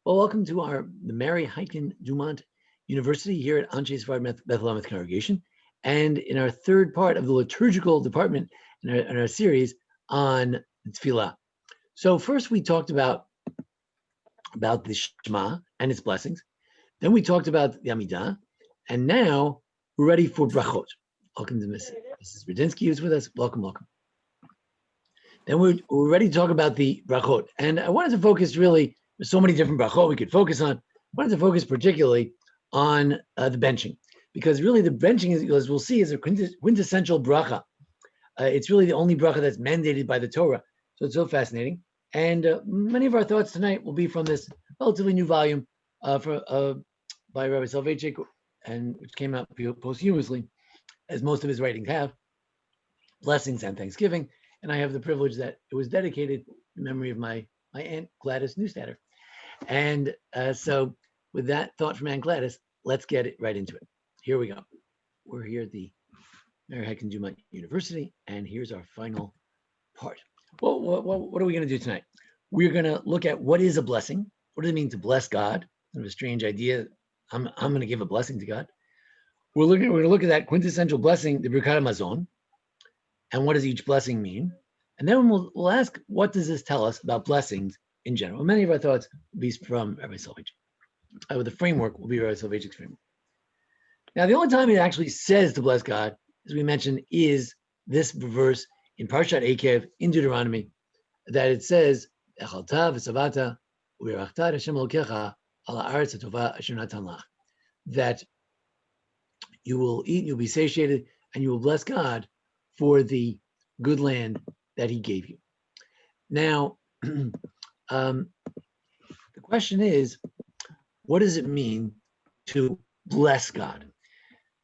Well, welcome to the Mary HYTKEN DUMONT University here at Anshe Sephardim Bethel Congregation, and in our third part of the liturgical department in our series on Tefillah. So first we talked about the Shema and its blessings. Then we talked about the Amidah, and now we're ready for brachot. Welcome to Mrs. Rudinsky, who's with us. Welcome, welcome. Then we're ready to talk about the brachot, and I wanted to focus really. There's so many different brachot we could focus on. I wanted to focus particularly on the benching, because really the benching, as we'll see, is a quintessential bracha. It's really the only bracha that's mandated by the Torah. So it's so fascinating. And many of our thoughts tonight will be from this relatively new volume by Rabbi Soloveitchik, and which came out posthumously, as most of his writings have, Blessings and Thanksgiving. And I have the privilege that it was dedicated in memory of my Aunt Gladys Neustatter. And so with that thought from Aunt Gladys, let's get it right into it. Here we go. We're here at the Mary HYTKEN DUMONT University, and here's our final part. Well, what are we going to do tonight? We're going to look at what is a blessing. What does it mean to bless God? Kind of a strange idea. I'm going to give a blessing to God. We're going to look at that quintessential blessing, the Birkat Hamazon, and what does each blessing mean? And then we'll ask, what does this tell us about blessings in general? Many of our thoughts will be from Rabbi Soloveitchik. The framework will be Rabbi Soloveitchik's framework. Now, the only time it actually says to bless God, as we mentioned, is this verse in Parshat Eikev in Deuteronomy, that it says, that you will eat, you'll be satiated, and you will bless God for the good land that he gave you. Now, the question is, what does it mean to bless God?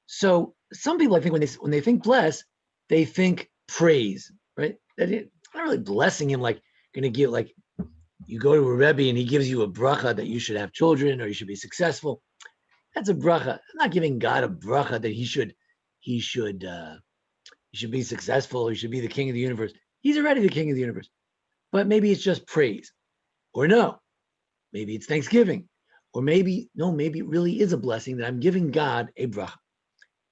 So some people, I think, when they think bless, they think praise, right? That it's not really blessing him, like going to give, like you go to a Rebbe and he gives you a bracha that you should have children or you should be successful. That's a bracha. I'm not giving God a bracha that he should be successful or he should be the king of the universe. He's already the king of the universe. But maybe it's just praise. Or no, maybe it's thanksgiving. Or maybe it really is a blessing that I'm giving God a bracha.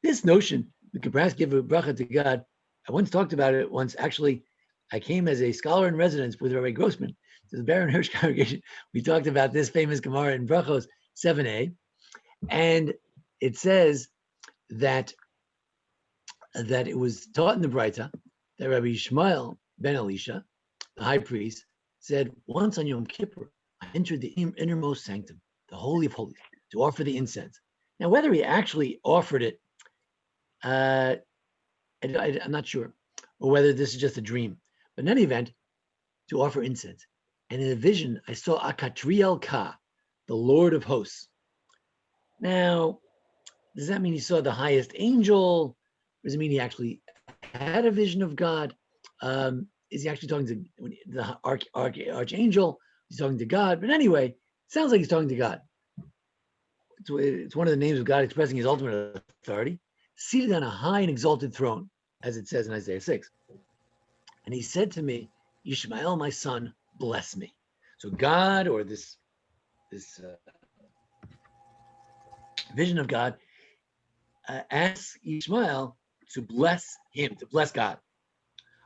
This notion, we could perhaps give a bracha to God. I once talked about it once. Actually, I came as a scholar in residence with Rabbi Grossman to the Baron Hirsch congregation. We talked about this famous Gemara in Brachos 7a. And it says that it was taught in the Braita that Rabbi Yishmael ben Elisha, the high priest, said, once on Yom Kippur, I entered the innermost sanctum, the Holy of Holies, to offer the incense. Now, whether he actually offered it, I'm not sure, or whether this is just a dream. But in any event, to offer incense. And in a vision, I saw Akatriel Ka, the Lord of hosts. Now, does that mean he saw the highest angel? Does it mean he actually had a vision of God? Is he actually talking to the archangel? He's talking to God. But anyway, it sounds like he's talking to God. It's one of the names of God expressing his ultimate authority, seated on a high and exalted throne, as it says in Isaiah 6. And he said to me, Yishmael, my son, bless me. So God, or this vision of God, asks Yishmael to bless him, to bless God.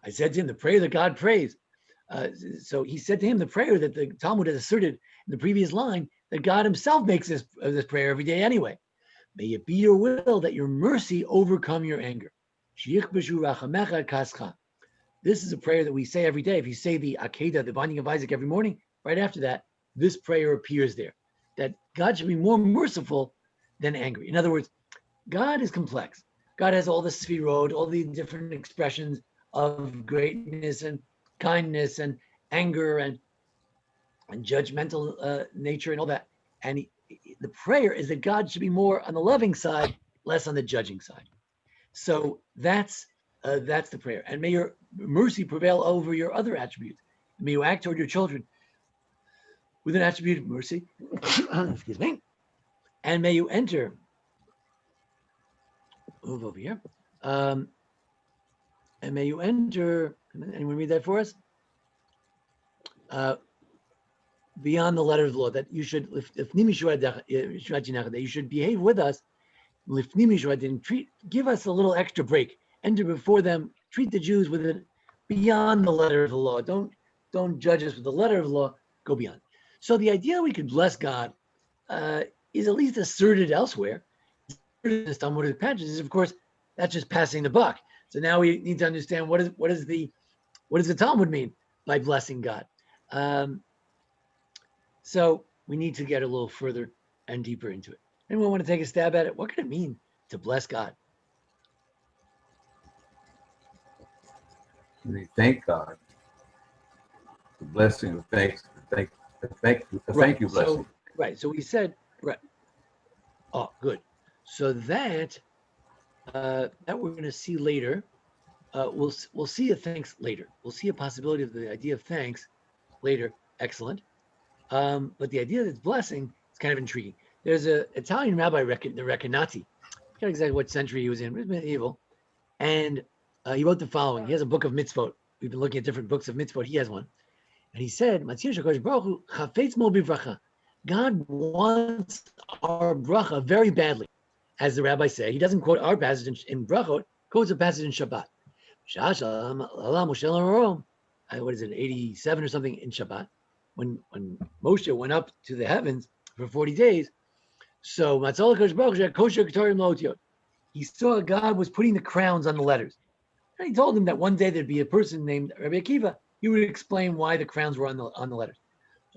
I said to him, the prayer that God prays. So he said to him the prayer that the Talmud has asserted in the previous line, that God himself makes this prayer every day anyway. May it be your will that your mercy overcome your anger. This is a prayer that we say every day. If you say the Akedah, the binding of Isaac, every morning, right after that, this prayer appears there, that God should be more merciful than angry. In other words, God is complex. God has all the sefirot, all the different expressions of greatness and kindness and anger and judgmental nature and all that. And the prayer is that God should be more on the loving side, less on the judging side. So that's the prayer. And may your mercy prevail over your other attributes. May you act toward your children with an attribute of mercy. Excuse me. And may you enter. Move over here. And may you enter. Anyone read that for us? beyond the letter of the law, that you should, that you should behave with us, give us a little extra break, enter before them, treat the Jews with it beyond the letter of the law. Don't judge us with the letter of the law, go beyond. So the idea we could bless God is at least asserted elsewhere. In the Talmudic passages, of course, that's just passing the buck. So now we need to understand what does the Talmud mean by blessing God. So we need to get a little further and deeper into it. Anyone want to take a stab at it? What could it mean to bless God? We thank God. The blessing of thanks, thank you blessing. So, right. So we said, right. Oh, good. So that we're going to see later. We'll see a thanks later. We'll see a possibility of the idea of thanks later. Excellent. But the idea that it's blessing is kind of intriguing. There's an Italian rabbi, the Recanati. I forget exactly what century he was in. It was medieval. And he wrote the following. He has a book of mitzvot. We've been looking at different books of mitzvot. He has one. And he said, God wants our bracha very badly. As the rabbis say, he doesn't quote our passage in brachot, quotes a passage in Shabbat. What is it, 87 or something in Shabbat? When Moshe went up to the heavens for 40 days, so he saw God was putting the crowns on the letters. And he told him that one day there'd be a person named Rabbi Akiva. He would explain why the crowns were on the letters.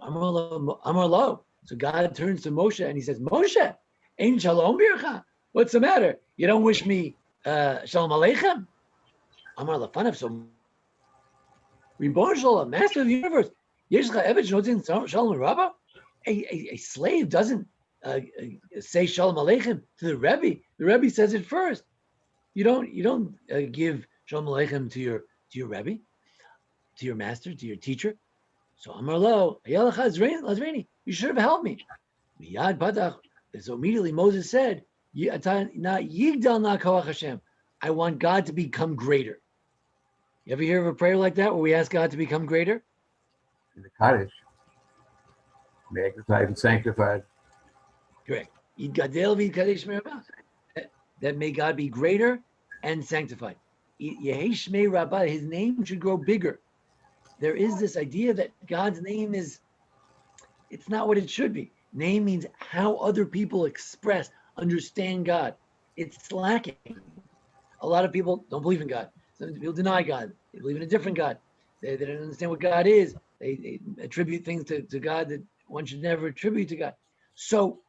Amar lo. So God turns to Moshe and he says, Moshe, Ein Shalom Bircha. What's the matter? You don't wish me Shalom Aleichem? Amar lefanav. So Ribbon Shalom, Master of the universe. A slave doesn't say Shalom Aleichem to the Rebbe. The Rebbe says it first. You don't give Shalom Aleichem to your Rebbe, to your master, to your teacher. So Amar lo, you should have helped me. So immediately Moses said, I want God to become greater. You ever hear of a prayer like that where we ask God to become greater? In the Kaddish, magnified and sanctified. Correct. That may God be greater and sanctified. His name should grow bigger. There is this idea that God's name it's not what it should be. Name means how other people express, understand God. It's lacking. A lot of people don't believe in God. Some people deny God. They believe in a different God. They don't understand what God is. They attribute things to God that one should never attribute to God. So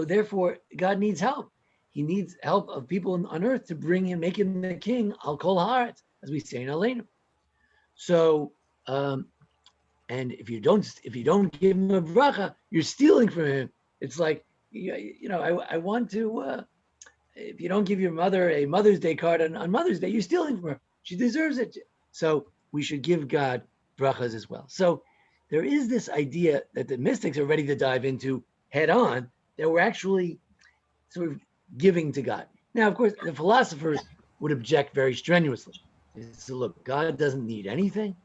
therefore, God needs help. He needs help of people on earth to bring him, make him the king, al kol haaretz, as we say in Aleinu. So, and if you don't give him a bracha, you're stealing from him. It's like, I want to, if you don't give your mother a Mother's Day card on Mother's Day, you're stealing from her. She deserves it. So we should give God brachas as well. So there is this idea that the mystics are ready to dive into head on, that we're actually sort of giving to God. Now, of course, the philosophers would object very strenuously. So look, God doesn't need anything.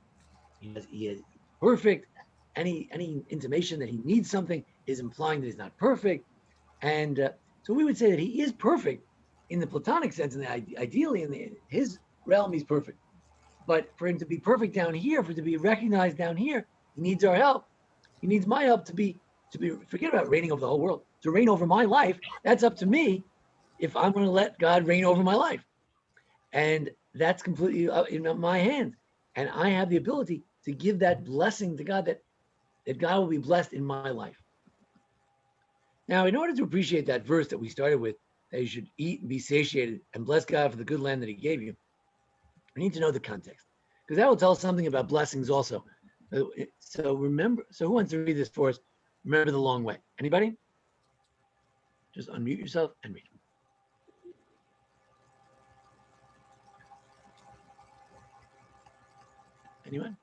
He is perfect. Any intimation that he needs something is implying that he's not perfect. And so we would say that he is perfect in the Platonic sense, and ideally in his realm, he's perfect. But for him to be perfect down here, for him to be recognized down here, he needs our help. He needs my help to be, forget about reigning over the whole world, to reign over my life. That's up to me if I'm going to let God reign over my life. And that's completely in my hands. And I have the ability to give that blessing to God, that God will be blessed in my life. Now, in order to appreciate that verse that we started with, that you should eat and be satiated and bless God for the good land that he gave you, we need to know the context, because that will tell us something about blessings also. So remember, so who wants to read this for us? Remember the long way. Anybody? Just unmute yourself and read. Anyone?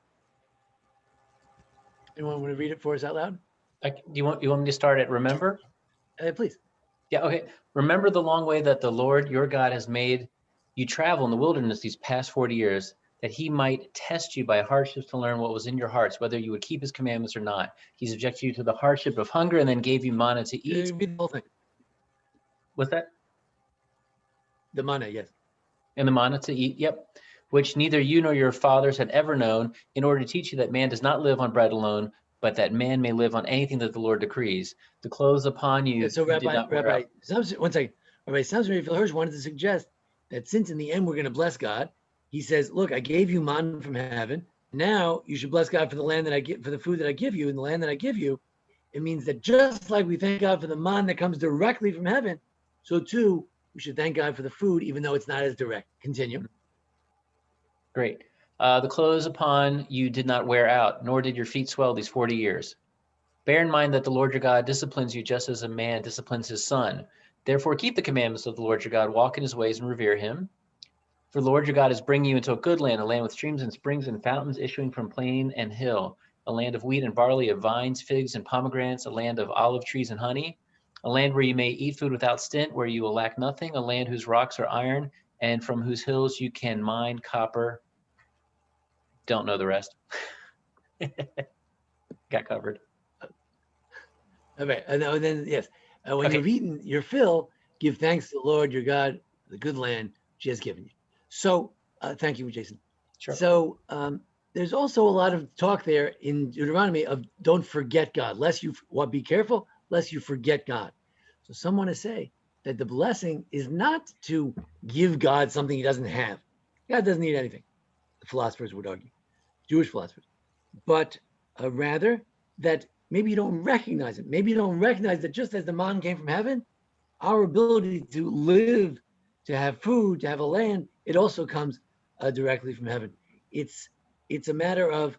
Anyone want to read it for us out loud? Do you want me to start at remember? Please. Yeah, okay. Remember the long way that the Lord your God has made you travel in the wilderness these past 40 years, that he might test you by hardships to learn what was in your hearts, whether you would keep his commandments or not. He subjected you to the hardship of hunger and then gave you manna to eat. Read the whole thing. What's that? The manna, yes. And the manna to eat, yep, which neither you nor your fathers had ever known, in order to teach you that man does not live on bread alone, but that man may live on anything that the Lord decrees. The clothes upon you, Yeah, so you did not wear out. One second. Rabbi Samson Hirsch wanted to suggest that since in the end we're going to bless God, he says, look, I gave you manna from heaven. Now you should bless God for the land that I give, for the food that I give you and the land that I give you. It means that just like we thank God for the manna that comes directly from heaven, so too we should thank God for the food, even though it's not as direct. Continue. Great. The clothes upon you did not wear out, nor did your feet swell these 40 years. Bear in mind that the Lord your God disciplines you just as a man disciplines his son. Therefore, keep the commandments of the Lord your God, walk in his ways, and revere him. For the Lord your God is bringing you into a good land, a land with streams and springs and fountains issuing from plain and hill, a land of wheat and barley, of vines, figs, and pomegranates, a land of olive trees and honey, a land where you may eat food without stint, where you will lack nothing, a land whose rocks are iron, and from whose hills you can mine copper. Don't know the rest. Got covered. Okay. And then, yes, when Okay. you've eaten your fill, give thanks to the Lord your God, the good land she has given you. So thank you, Jason. Sure. So there's also a lot of talk there in Deuteronomy of don't forget God, lest you be careful, lest you forget God. So some want to say that the blessing is not to give God something he doesn't have. God doesn't need anything, the philosophers would argue, Jewish philosophers, but rather that maybe you don't recognize it. Maybe you don't recognize that just as the man came from heaven, our ability to live, to have food, to have a land, it also comes directly from heaven. It's a matter of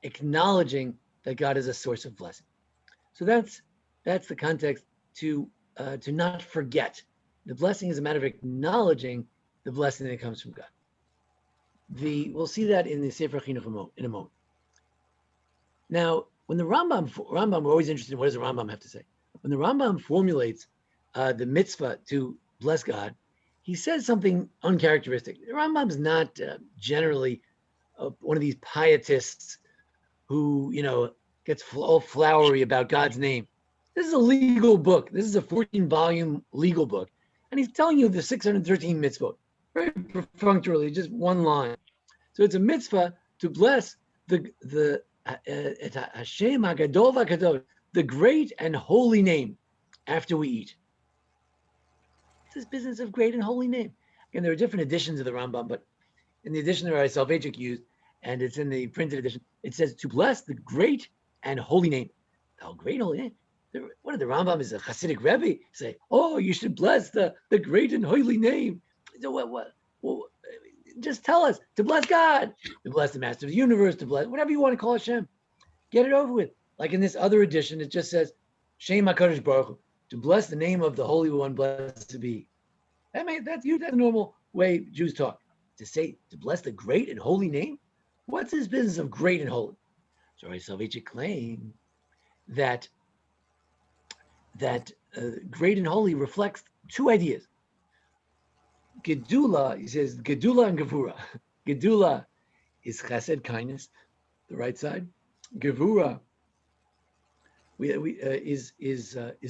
acknowledging that God is a source of blessing. So that's the context to not forget. The blessing is a matter of acknowledging the blessing that comes from God. We'll see that in the Sefer Chinuch in a moment. Now, when the Rambam, we're always interested in what does the Rambam have to say. When the Rambam formulates the mitzvah to bless God, he says something uncharacteristic. The Rambam's not generally one of these pietists who, gets all flowery about God's name. This is a legal book. This is a 14-volume legal book. And he's telling you the 613 mitzvot, very perfunctorily, just one line. So it's a mitzvah to bless the Hashem HaGadol VaKadosh, the great and holy name, after we eat. It's this business of great and holy name. Again, there are different editions of the Rambam, but in the edition that Soloveitchik used, and it's in the printed edition, it says to bless the great and holy name. Oh, great and holy name. What did the Rambam is a Hasidic Rebbe say? Oh, you should bless the great and holy name. So what? Well, just tell us to bless God, to bless the Master of the Universe, to bless whatever you want to call Hashem. Get it over with. Like in this other edition, it just says Shem HaKadosh Baruch Hu, to bless the name of the Holy One, blessed be. That's the normal way Jews talk. To bless the great and holy name. What's this business of great and holy? So Soloveitchik claimed that great and holy reflects two ideas. Gedula, he says, Gedula and Gevura. Gedula is chesed, kindness, the right side. Gevura is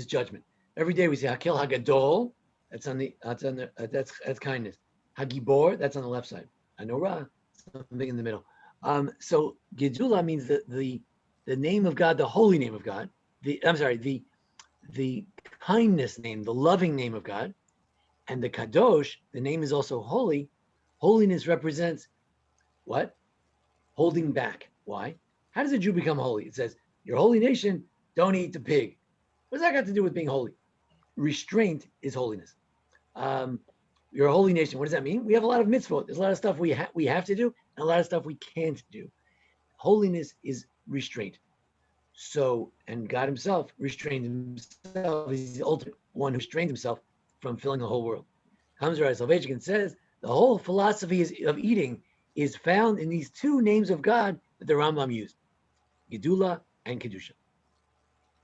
judgment. Every day we say Hakel Hagadol, that's kindness. Hagibor, that's on the left side. Anora, something in the middle. So Gedula means the name of God, the holy name of God. The kindness name, the loving name of God. And the Kadosh, the name is also holy. Holiness represents what? Holding back. Why? How does a Jew become holy? It says, your holy nation, don't eat the pig. What does that got to do with being holy? Restraint is holiness. You're a holy nation. What does that mean? We have a lot of mitzvot. There's a lot of stuff we have to do and a lot of stuff we can't do. Holiness is restraint. So, and God himself restrained himself. He's the ultimate one who restrained himself from filling the whole world. Comes right, Soloveitchik and says the whole philosophy of eating is found in these two names of God that the Rambam used, Gedula and Kedusha.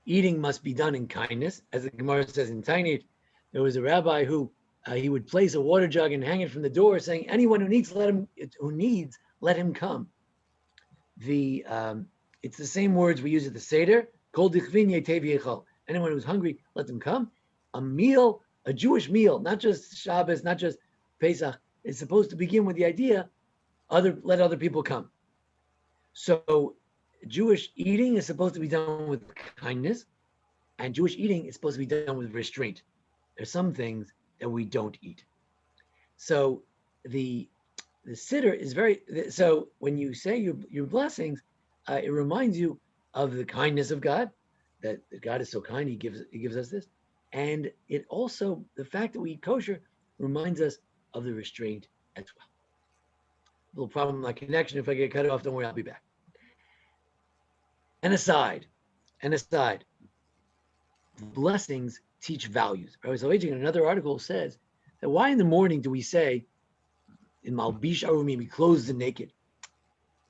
Eating must be done in kindness, as the Gemara says in Tainit. There was a rabbi who he would place a water jug and hang it from the door, saying, "Anyone who needs, let him come. It's the same words we use at the Seder. Kol dichvin yetev yechol. Anyone who's hungry, let them come. A meal, a Jewish meal, not just Shabbos, not just Pesach, is supposed to begin with the idea, let other people come. So Jewish eating is supposed to be done with kindness, and Jewish eating is supposed to be done with restraint. There's some things that we don't eat. So the Siddur is so when you say your blessings, it reminds you of the kindness of God, that God is so kind, he gives us this. And it also, the fact that we eat kosher reminds us of the restraint as well. A little problem with my connection. If I get cut off, don't worry, I'll be back. An aside, blessings teach values. Rabbi Soloveitchik in another article says that why in the morning do we say, in Malbish Arumi, we clothes the naked?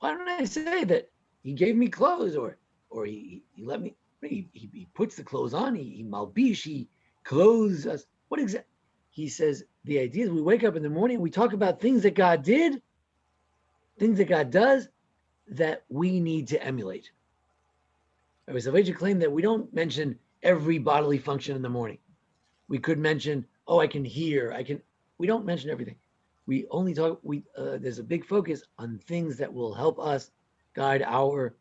Why don't I say that he gave me clothes, or he let me, he puts the clothes on, he Malbish, he clothes us. What exactly? He says the idea is we wake up in the morning, we talk about things that God did, things that God does that we need to emulate. Rabbi Soloveitchik claimed that we don't mention every bodily function in the morning. We could mention, I can hear, we don't mention everything. We only talk, there's a big focus on things that will help us guide our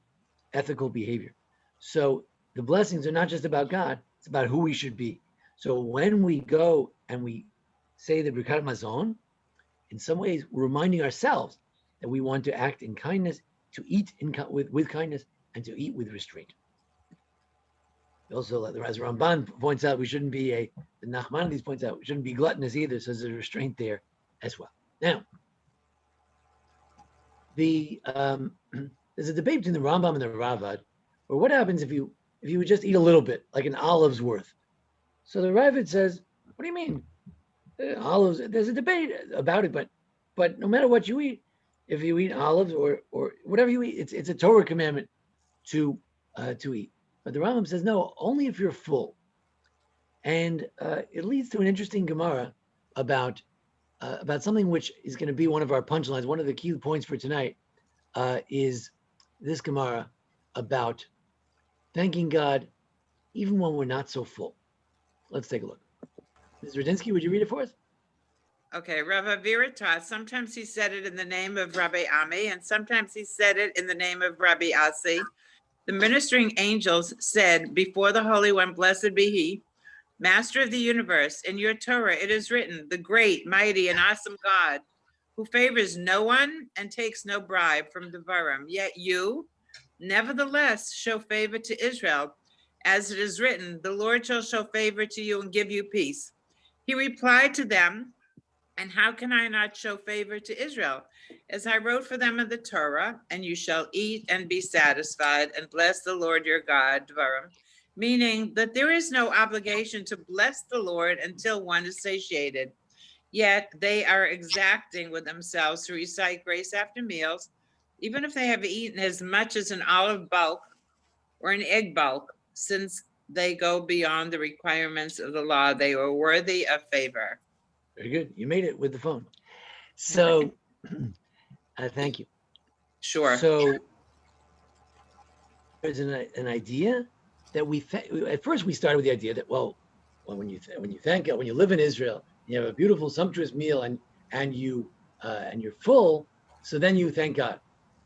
ethical behavior. So the blessings are not just about God, it's about who we should be. So when we go and we say the Birkat Mazon, in some ways, we're reminding ourselves that we want to act in kindness, to eat with kindness, and to eat with restraint. Also, as Ramban points out, we shouldn't be the Nachmanides points out, we shouldn't be gluttonous either, so there's a restraint there as well. Now, there's a debate between the Rambam and the Ravad, or what happens if you would just eat a little bit, like an olive's worth. So the Ravad says, what do you mean? Olives, there's a debate about it, but no matter what you eat, if you eat olives or whatever you eat, it's a Torah commandment to eat. But the Rambam says, no, only if you're full. And it leads to an interesting Gemara about something which is going to be one of our punchlines. One of the key points for tonight is this Gemara about thanking God even when we're not so full. Let's take a look. Ms. Rudinsky, would you read it for us? Okay, Rav Avira taught, sometimes he said it in the name of Rabbi Ami, and sometimes he said it in the name of Rabbi Asi. The ministering angels said, before the Holy One, blessed be he, Master of the universe, in your Torah it is written, the great, mighty, and awesome God, who favors no one and takes no bribe from Devarim. Yet you, nevertheless, show favor to Israel, as it is written, the Lord shall show favor to you and give you peace. He replied to them, and how can I not show favor to Israel? As I wrote for them in the Torah, and you shall eat and be satisfied and bless the Lord your God, Dvarim, meaning that there is no obligation to bless the Lord until one is satiated. Yet they are exacting with themselves to recite grace after meals, even if they have eaten as much as an olive bulk or an egg bulk, since they go beyond the requirements of the law. They are worthy of favor. Very good. You made it with the phone. So, thank you. Sure. So, there's an idea that at first we started with the idea that, when you thank God, when you live in Israel, you have a beautiful, sumptuous meal, and you're full, so then you thank God.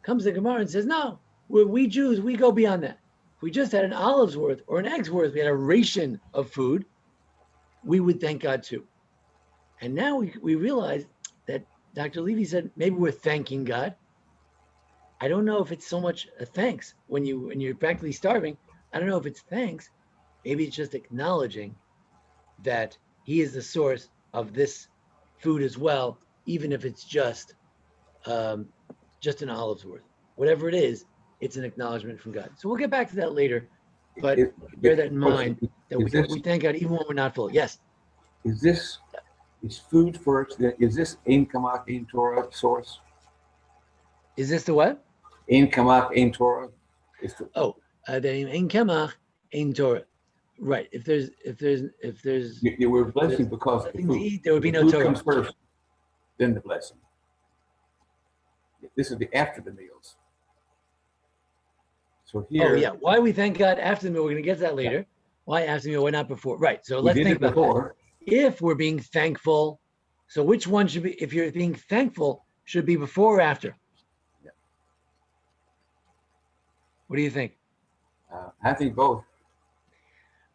Comes the Gemara and says, no, we Jews, we go beyond that. If we just had an olive's worth or an egg's worth, we had a ration of food, we would thank God too. And now we realize that Dr. Levy said maybe we're thanking God. I don't know if it's so much a thanks when you're practically starving. I don't know if it's thanks. Maybe it's just acknowledging that he is the source of this food as well, even if it's just an olive's worth. Whatever it is, it's an acknowledgement from God. So we'll get back to that later, but bear that in mind that we thank God even when we're not full. Yes. Is food first? Is this in Kamak in Torah source? Is this the what? In Kamak in Torah. The in Kemach in Torah. Right. If there's we're blessing because nothing to eat, there would be no Torah. Comes first, then the blessing. This would be after the meals. So Oh here, yeah, why we thank God after the meal? We're going to get to that later. Why after the meal? Why not before? Right. So we let's did think it about that. before. If we're being thankful, so which one should be? If you're being thankful, should it be before or after? Yeah. What do you think? I think both.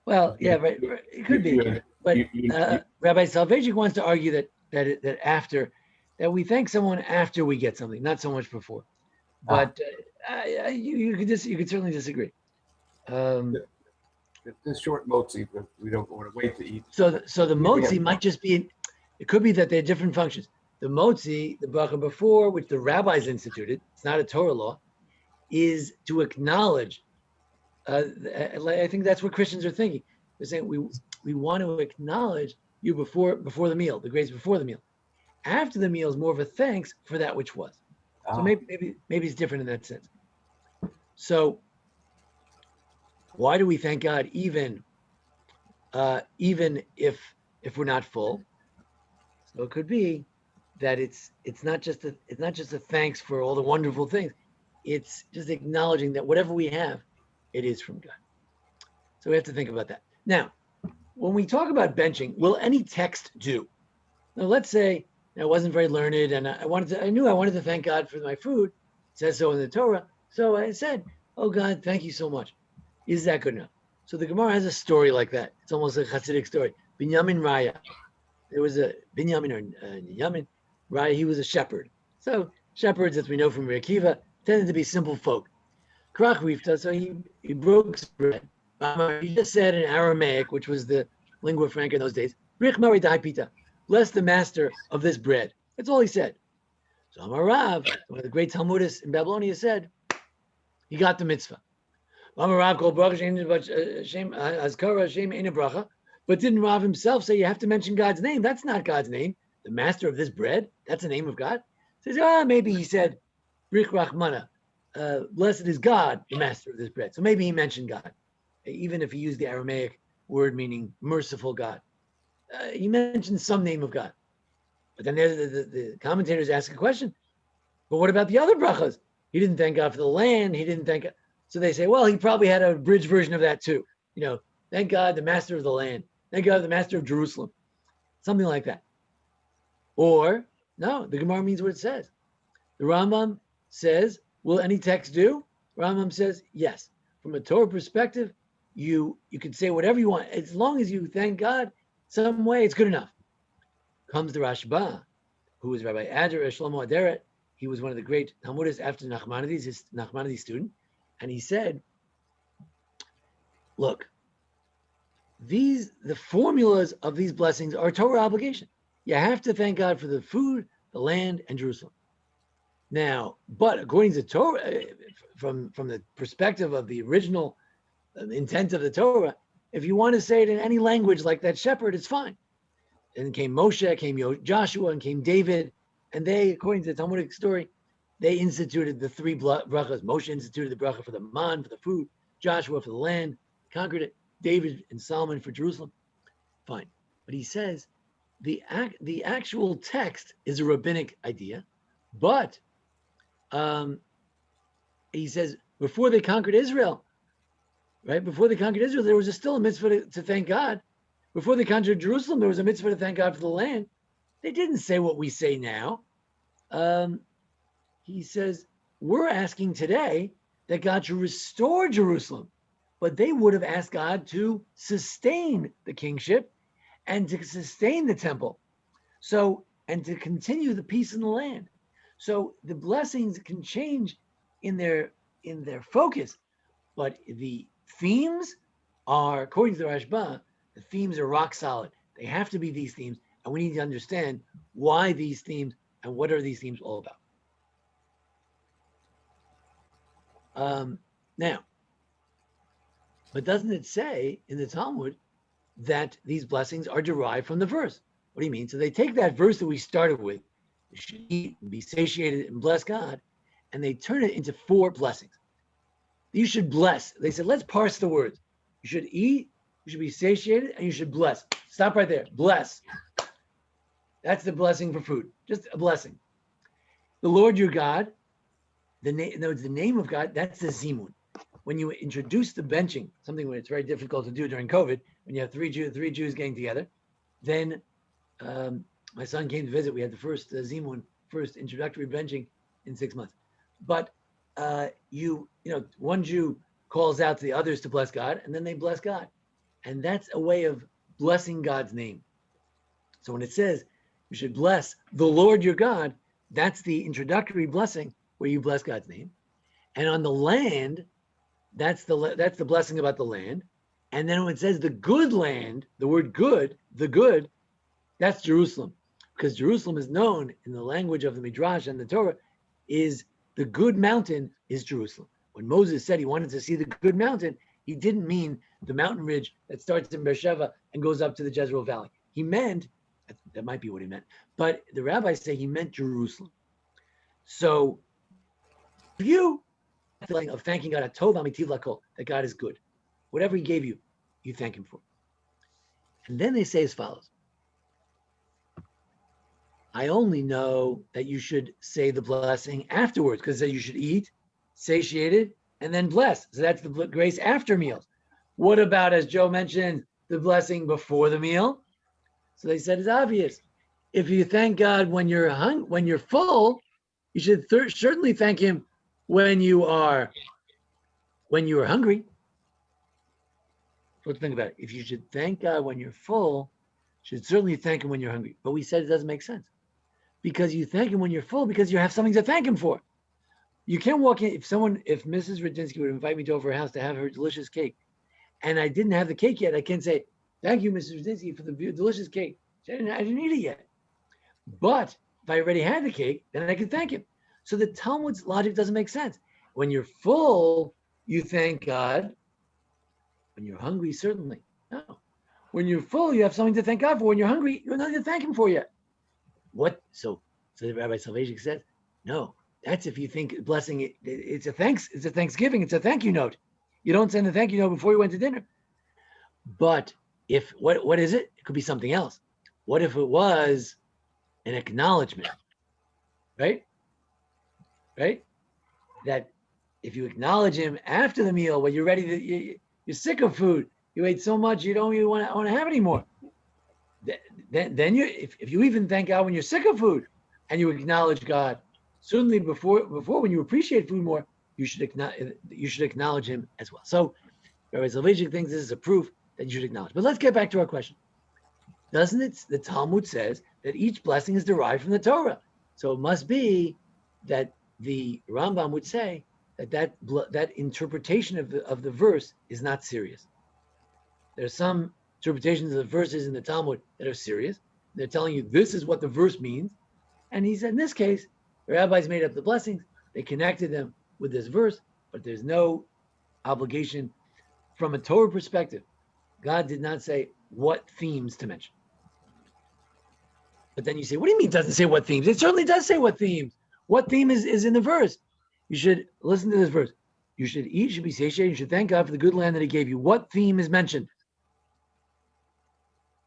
Well, yeah, right. It could be, but Rabbi Soloveitchik wants to argue that after, that we thank someone after we get something, not so much before. But you could certainly disagree. The short motzi, but we don't want to wait to eat. So the motzi might just be. It could be that they're different functions. The motzi, the bracha before, which the rabbis instituted, it's not a Torah law, is to acknowledge. I think that's what Christians are thinking. They're saying we want to acknowledge you before the meal, the grace before the meal. After the meal is more of a thanks for that which was. So maybe it's different in that sense. So why do we thank God even if we're not full? So it could be that it's not just a thanks for all the wonderful things. It's just acknowledging that whatever we have, it is from God. So we have to think about that. Now, when we talk about benching, will any text do? Now, let's say I wasn't very learned and I knew I wanted to thank God for my food. It says so in the Torah. So I said, oh God, thank you so much. Is that good enough? So the Gemara has a story like that. It's almost a Hasidic story. Binyamin Raya. There was a Binyamin or Yamin Raya. He was a shepherd. So shepherds, as we know from Rabbi Akiva, tended to be simple folk. Krach Rifta, so he broke some bread. He just said in Aramaic, which was the lingua franca in those days, Brich Mari Daipita, bless the master of this bread. That's all he said. So Amarav, one of the great Talmudists in Babylonia, said he got the mitzvah. Amarav called bracha Shem Azkara Shem Eina bracha, but didn't Rav himself say you have to mention God's name? That's not God's name. The master of this bread, that's the name of God. Says, maybe he said Brich Rachmana, blessed is God, the master of this bread. So maybe he mentioned God, even if he used the Aramaic word meaning merciful God. He mentioned some name of God. But then the commentators ask a question, but what about the other brachas? He didn't thank God for the land. He didn't thank God. So they say, well, he probably had a bridge version of that too. Thank God, the master of the land. Thank God, the master of Jerusalem. Something like that. Or, no, the Gemara means what it says. The Rambam says, will any text do? Rambam says, yes. From a Torah perspective, you can say whatever you want. As long as you thank God some way, it's good enough. Comes the Rashba, who was Rabbi Shlomo Aderet. He was one of the great Talmudists after Nachmanides, his Nachmanides student. And he said, look, the formulas of these blessings are Torah obligation. You have to thank God for the food, the land, and Jerusalem. Now, but according to Torah, from the perspective of the original intent of the Torah, if you want to say it in any language like that shepherd, it's fine. And came Moshe, came Joshua, and came David, and they, according to the Talmudic story, they instituted the three brachas. Moshe instituted the bracha for the man, for the food, Joshua for the land, conquered it, David and Solomon for Jerusalem. Fine. But he says the actual text is a rabbinic idea, but he says before they conquered Israel, right? Before they conquered Israel, there was still a mitzvah to thank God. Before they conquered Jerusalem, there was a mitzvah to thank God for the land. They didn't say what we say now. He says, we're asking today that God should restore Jerusalem, but they would have asked God to sustain the kingship and to sustain the temple. So, and to continue the peace in the land. So the blessings can change in their focus, but the themes are, according to the Rashba, the themes are rock solid. They have to be these themes, and we need to understand why these themes and what are these themes all about. Now, but doesn't it say in the Talmud that these blessings are derived from the verse? What do you mean? So they take that verse that we started with, you should eat and be satiated and bless God, and they turn it into 4 blessings. You should bless. They said, let's parse the words. You should eat, you should be satiated, and you should bless. Stop right there. Bless. That's the blessing for food. Just a blessing. the Lord your God, the name of God, that's the zimun. When you introduce the benching, something when it's very difficult to do during COVID, when you have three Jews getting together, then my son came to visit. We had the first zimun, first introductory benching in 6 months. But one Jew calls out to the others to bless God, and then they bless God. And that's a way of blessing God's name. So when it says you should bless the Lord your God, that's the introductory blessing where you bless God's name. And on the land, that's the blessing about the land. And then when it says the good land, the word good, the good, that's Jerusalem. Because Jerusalem is known in the language of the Midrash and the Torah is the good mountain is Jerusalem. When Moses said he wanted to see the good mountain, he didn't mean the mountain ridge that starts in Beersheba and goes up to the Jezreel Valley. He meant, that might be what he meant, but the rabbis say he meant Jerusalem. So you feeling of thanking God, that God is good. Whatever he gave you, you thank him for. And then they say as follows. I only know that you should say the blessing afterwards, because you should eat, satiated, and then bless. So that's the grace after meals. What about, as Joe mentioned, the blessing before the meal? So they said it's obvious. If you thank God when you're full, you should certainly thank him when you are hungry. Let's think about it. If you should thank God when you're full, you should certainly thank him when you're hungry. But we said it doesn't make sense. Because you thank him when you're full, because you have something to thank him for. You can't walk in, if Mrs. Radinsky would invite me to over her house to have her delicious cake, and I didn't have the cake yet, I can't say, thank you, Mrs. Radinsky, for the delicious cake. I didn't eat it yet. But if I already had the cake, then I can thank him. So the Talmud's logic doesn't make sense. When you're full, you thank God. When you're hungry, certainly. No. When you're full, you have something to thank God for. When you're hungry, you have nothing to thank him for yet. What? So the Rabbi Soloveitchik said, no, that's if you think blessing, it's a Thanksgiving, it's a thank you note. You don't send a thank you note before you went to dinner. But if, what is it? It could be something else. What if it was an acknowledgement, right? Right? That if you acknowledge him after the meal, when you're ready to, you're sick of food, you ate so much, you don't even want to have any more. Then if you even thank God when you're sick of food and you acknowledge God, certainly before when you appreciate food more, you should acknowledge him as well. So Rabbi Soloveitchik thinks this is a proof that you should acknowledge. But let's get back to our question. Doesn't it, the Talmud says that each blessing is derived from the Torah. So it must be that the Rambam would say that interpretation of the verse is not serious. There's some interpretations of the verses in the Talmud that are serious. They're telling you this is what the verse means. And he said in this case, the rabbis made up the blessings. They connected them with this verse, but there's no obligation from a Torah perspective. God did not say what themes to mention. But then you say, what do you mean it doesn't say what themes? It certainly does say what themes. What theme is in the verse? You should listen to this verse. You should eat, you should be satiated, you should thank God for the good land that he gave you. What theme is mentioned?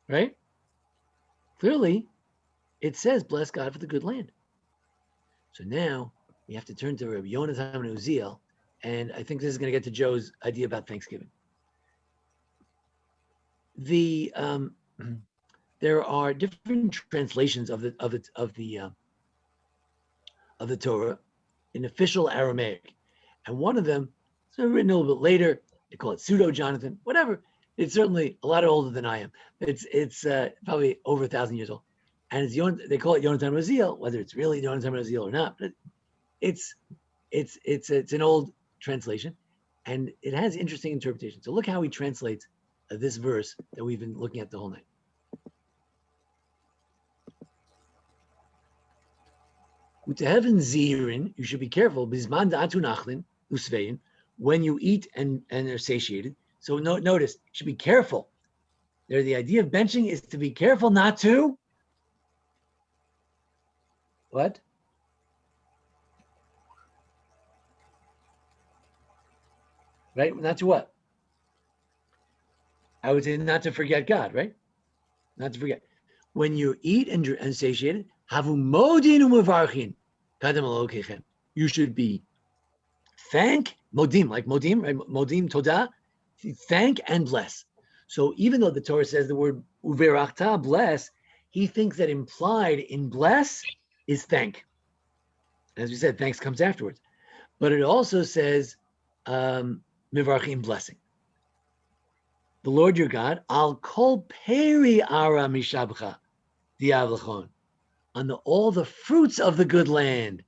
Right? Clearly, it says, bless God for the good land. So now we have to turn to Rabbi Yonatan and Uziel, and I think this is going to get to Joe's idea about Thanksgiving. There are different translations of the Torah in official Aramaic, and one of them is written a little bit later. They call it Pseudo-Jonathan, whatever. It's certainly a lot older than I am. It's probably over 1,000 years old, and they call it Yonatan Uziel, whether it's really Yonatan Uziel or not. But it's an old translation, and it has interesting interpretation. So look how he translates this verse that we've been looking at the whole night. You should be careful when you eat and are satiated. So notice, you should be careful. There, the idea of benching is to be careful not to what? Right? Not to what? I would say not to forget God, right? Not to forget. When you eat and satiated, havu modin u'mevarchin. Kadam Elokechem. You should be thank, modim, like modim, right? Modim todah, thank and bless. So even though the Torah says the word uverachta, bless, he thinks that implied in bless is thank. As we said, thanks comes afterwards. But it also says mivarchim, blessing. The Lord your God, al kol peri ara mishabcha diavlachon, on all the fruits of the good land.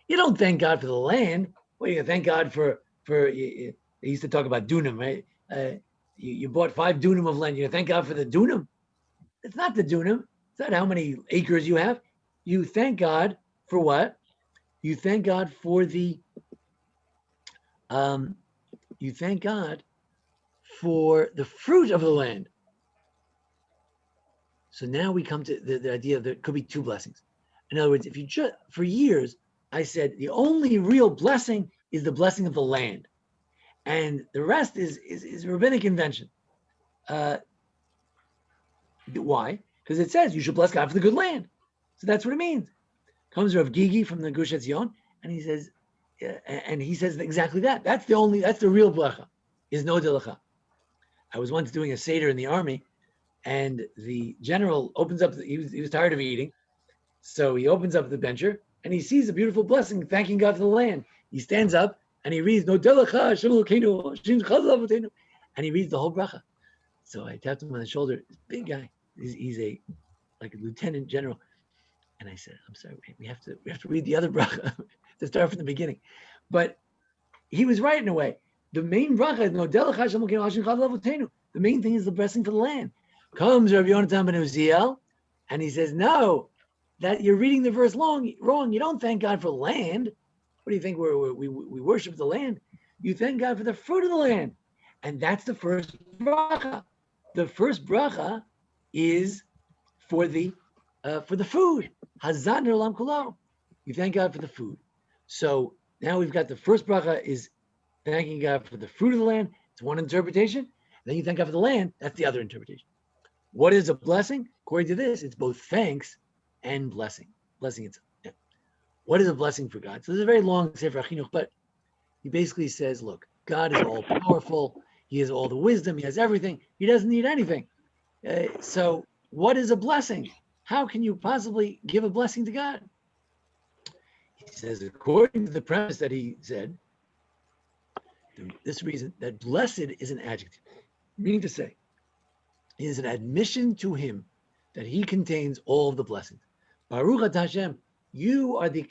You don't thank God for the land. Well, you thank God for they used to talk about dunam, right? You bought 5 dunam of land. You thank God for the dunam. It's not the dunam. It's not how many acres you have. You thank God for what? You thank God for the you thank God for the fruit of the land. So now we come to the idea that there could be 2 blessings. In other words, if you just, for years, I said the only real blessing is the blessing of the land. And the rest is rabbinic invention. Why? Because it says you should bless God for the good land. So that's what it means. Comes Rav Gigi from the Gush Etzion, and he says exactly that. That's the real bracha, is no delacha. I was once doing a Seder in the army, and the general opens up, he was tired of eating, so he opens up the bencher, and he sees a beautiful blessing, thanking God for the land. He stands up, and he reads, no delacha, Hashem Elokeinu, Hashem Chazal Avotenu, and he reads the whole bracha. So I tapped him on the shoulder, this big guy, he's like a lieutenant general. And I said, I'm sorry, we have to read the other bracha to start from the beginning. But he was right in a way. The main bracha is no delach Hashem Elokeinu Hashem Chazal Avotenu. The main thing is the blessing for the land. Comes Rabbi Yonatan ben Uziel, and he says, no, that you're reading the verse wrong. You don't thank God for land. What do you think? We worship the land. You thank God for the fruit of the land. And that's the first bracha. The first bracha is for the food. Hazan olam kulo. You thank God for the food. So now we've got the first bracha is thanking God for the fruit of the land. It's one interpretation. Then you thank God for the land. That's the other interpretation. What is a blessing? According to this, it's both thanks and blessing. Blessing itself. Yeah. What is a blessing for God? So this is a very long Sefer HaChinuch, but he basically says, look, God is all powerful. He has all the wisdom. He has everything. He doesn't need anything. So what is a blessing? How can you possibly give a blessing to God? He says, according to the premise that he said, this reason that blessed is an adjective, meaning to say, it is an admission to him that he contains all of the blessings. Baruch atah Hashem, you are the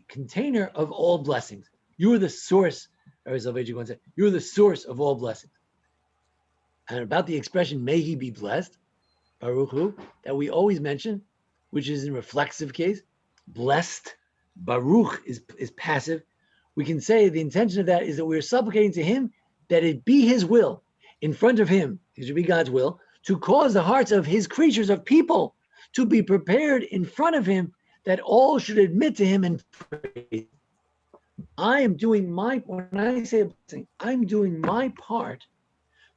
container of all blessings. You are the source, or Soloveitchik once said, you're the source of all blessings. And about the expression, may he be blessed, Baruch Hu, that we always mention, which is in reflexive case, blessed, Baruch is passive. We can say the intention of that is that we're supplicating to him that it be his will in front of him, it should be God's will, to cause the hearts of his creatures, of people, to be prepared in front of him, that all should admit to him and praise. I am doing when I say a blessing, I'm doing my part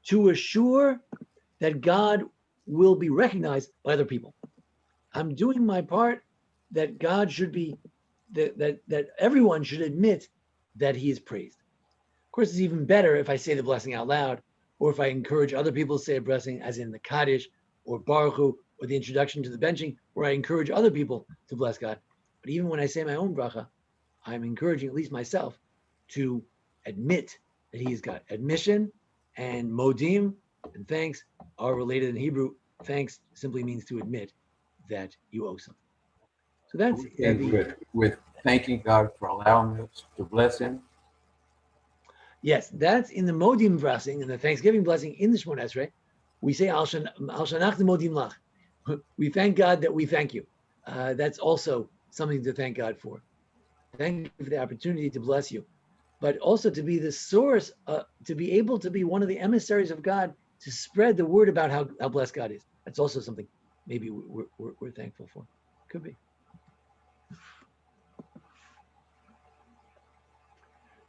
to assure that God will be recognized by other people. I'm doing my part that God should be, that everyone should admit that he is praised. Of course, it's even better if I say the blessing out loud, or if I encourage other people to say a blessing, as in the Kaddish, or Baruch Hu, or the introduction to the benching, where I encourage other people to bless God. But even when I say my own bracha, I'm encouraging at least myself to admit that he is God. Admission and modim and thanks are related in Hebrew. Thanks simply means to admit that you owe something. So that's with thanking God for allowing us to bless him. Yes, that's in the modim blessing, in the Thanksgiving blessing in the Shemona Esrei. We say al shanach modim lach. We thank God that we thank you. That's also something to thank God for. Thank you for the opportunity to bless you, but also to be the source, to be able to be one of the emissaries of God, to spread the word about how blessed God is. That's also something maybe we're thankful for. Could be.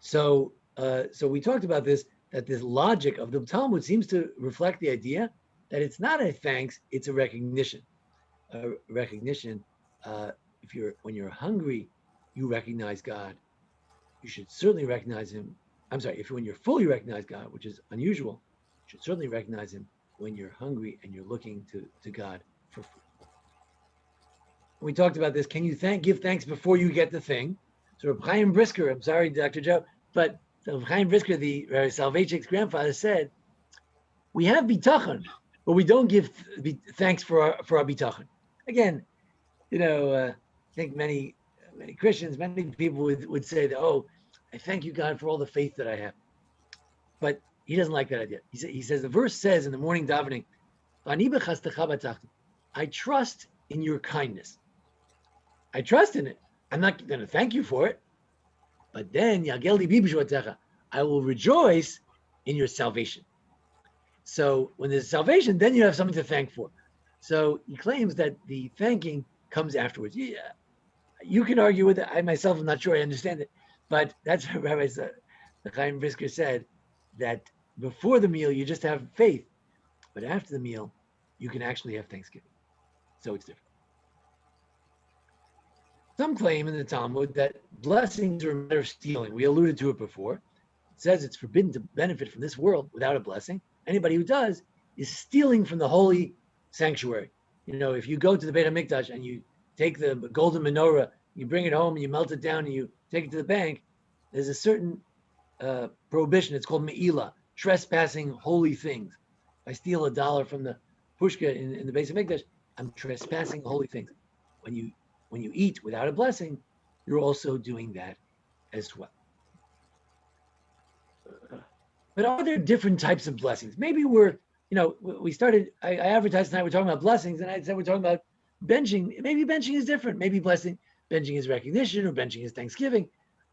So we talked about this, that this logic of the Talmud seems to reflect the idea that it's not a thanks, it's a recognition. When you're hungry you recognize God, you should certainly recognize him. I'm sorry, when you're fully recognize God, which is unusual, you should certainly recognize him when you're hungry and you're looking to God for food. We talked about this. Can you give thanks before you get the thing? So Reb Chaim Brisker, I'm sorry, Dr. Joe, but Reb Chaim Brisker, the Soloveitchik's grandfather, said, we have bitachon, but we don't give thanks for our bitachon. Again, I think many Christians, many people would say that, oh, I thank you, God, for all the faith that I have. But he doesn't like that idea. He says, the verse says in the morning davening, I trust in your kindness. I trust in it. I'm not going to thank you for it. But then, I will rejoice in your salvation. So when there's salvation, then you have something to thank for. So he claims that the thanking comes afterwards. Yeah, you can argue with it. I myself am not sure I understand it. But that's what Rabbi Chaim Brisker said, that before the meal, you just have faith. But after the meal, you can actually have thanksgiving. So it's different. Some claim in the Talmud that blessings are a matter of stealing. We alluded to it before. It says it's forbidden to benefit from this world without a blessing. Anybody who does is stealing from the holy sanctuary. If you go to the Beit HaMikdash and you take the golden menorah, you bring it home and you melt it down and you take it to the bank, there's a certain prohibition. It's called me'ilah, trespassing holy things. If I steal $1 from the pushka in the Beit HaMikdash, I'm trespassing holy things. When you eat without a blessing, you're also doing that as well. But are there different types of blessings? Maybe we started, I advertised tonight, we're talking about blessings, and I said we're talking about benching. Maybe benching is different. Maybe benching is recognition, or benching is thanksgiving.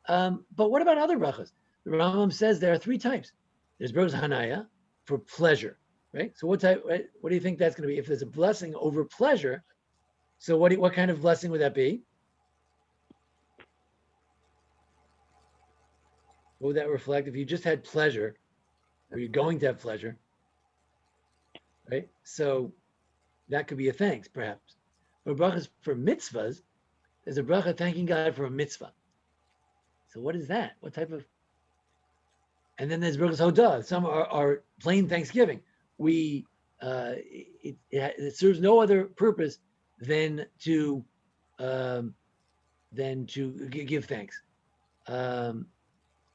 But what about other brachas? The Rambam says there are 3 types. There's brachas hanaya, for pleasure, right? So what type? Right? What do you think that's going to be? If there's a blessing over pleasure, so what kind of blessing would that be? What would that reflect? If you just had pleasure, or you're going to have pleasure, right? So that could be a thanks, perhaps. But brachas for mitzvahs, there's a bracha thanking God for a mitzvah. So what is that? What type of? And then there's brachas hodah. Some are plain thanksgiving. It serves no other purpose than to give thanks.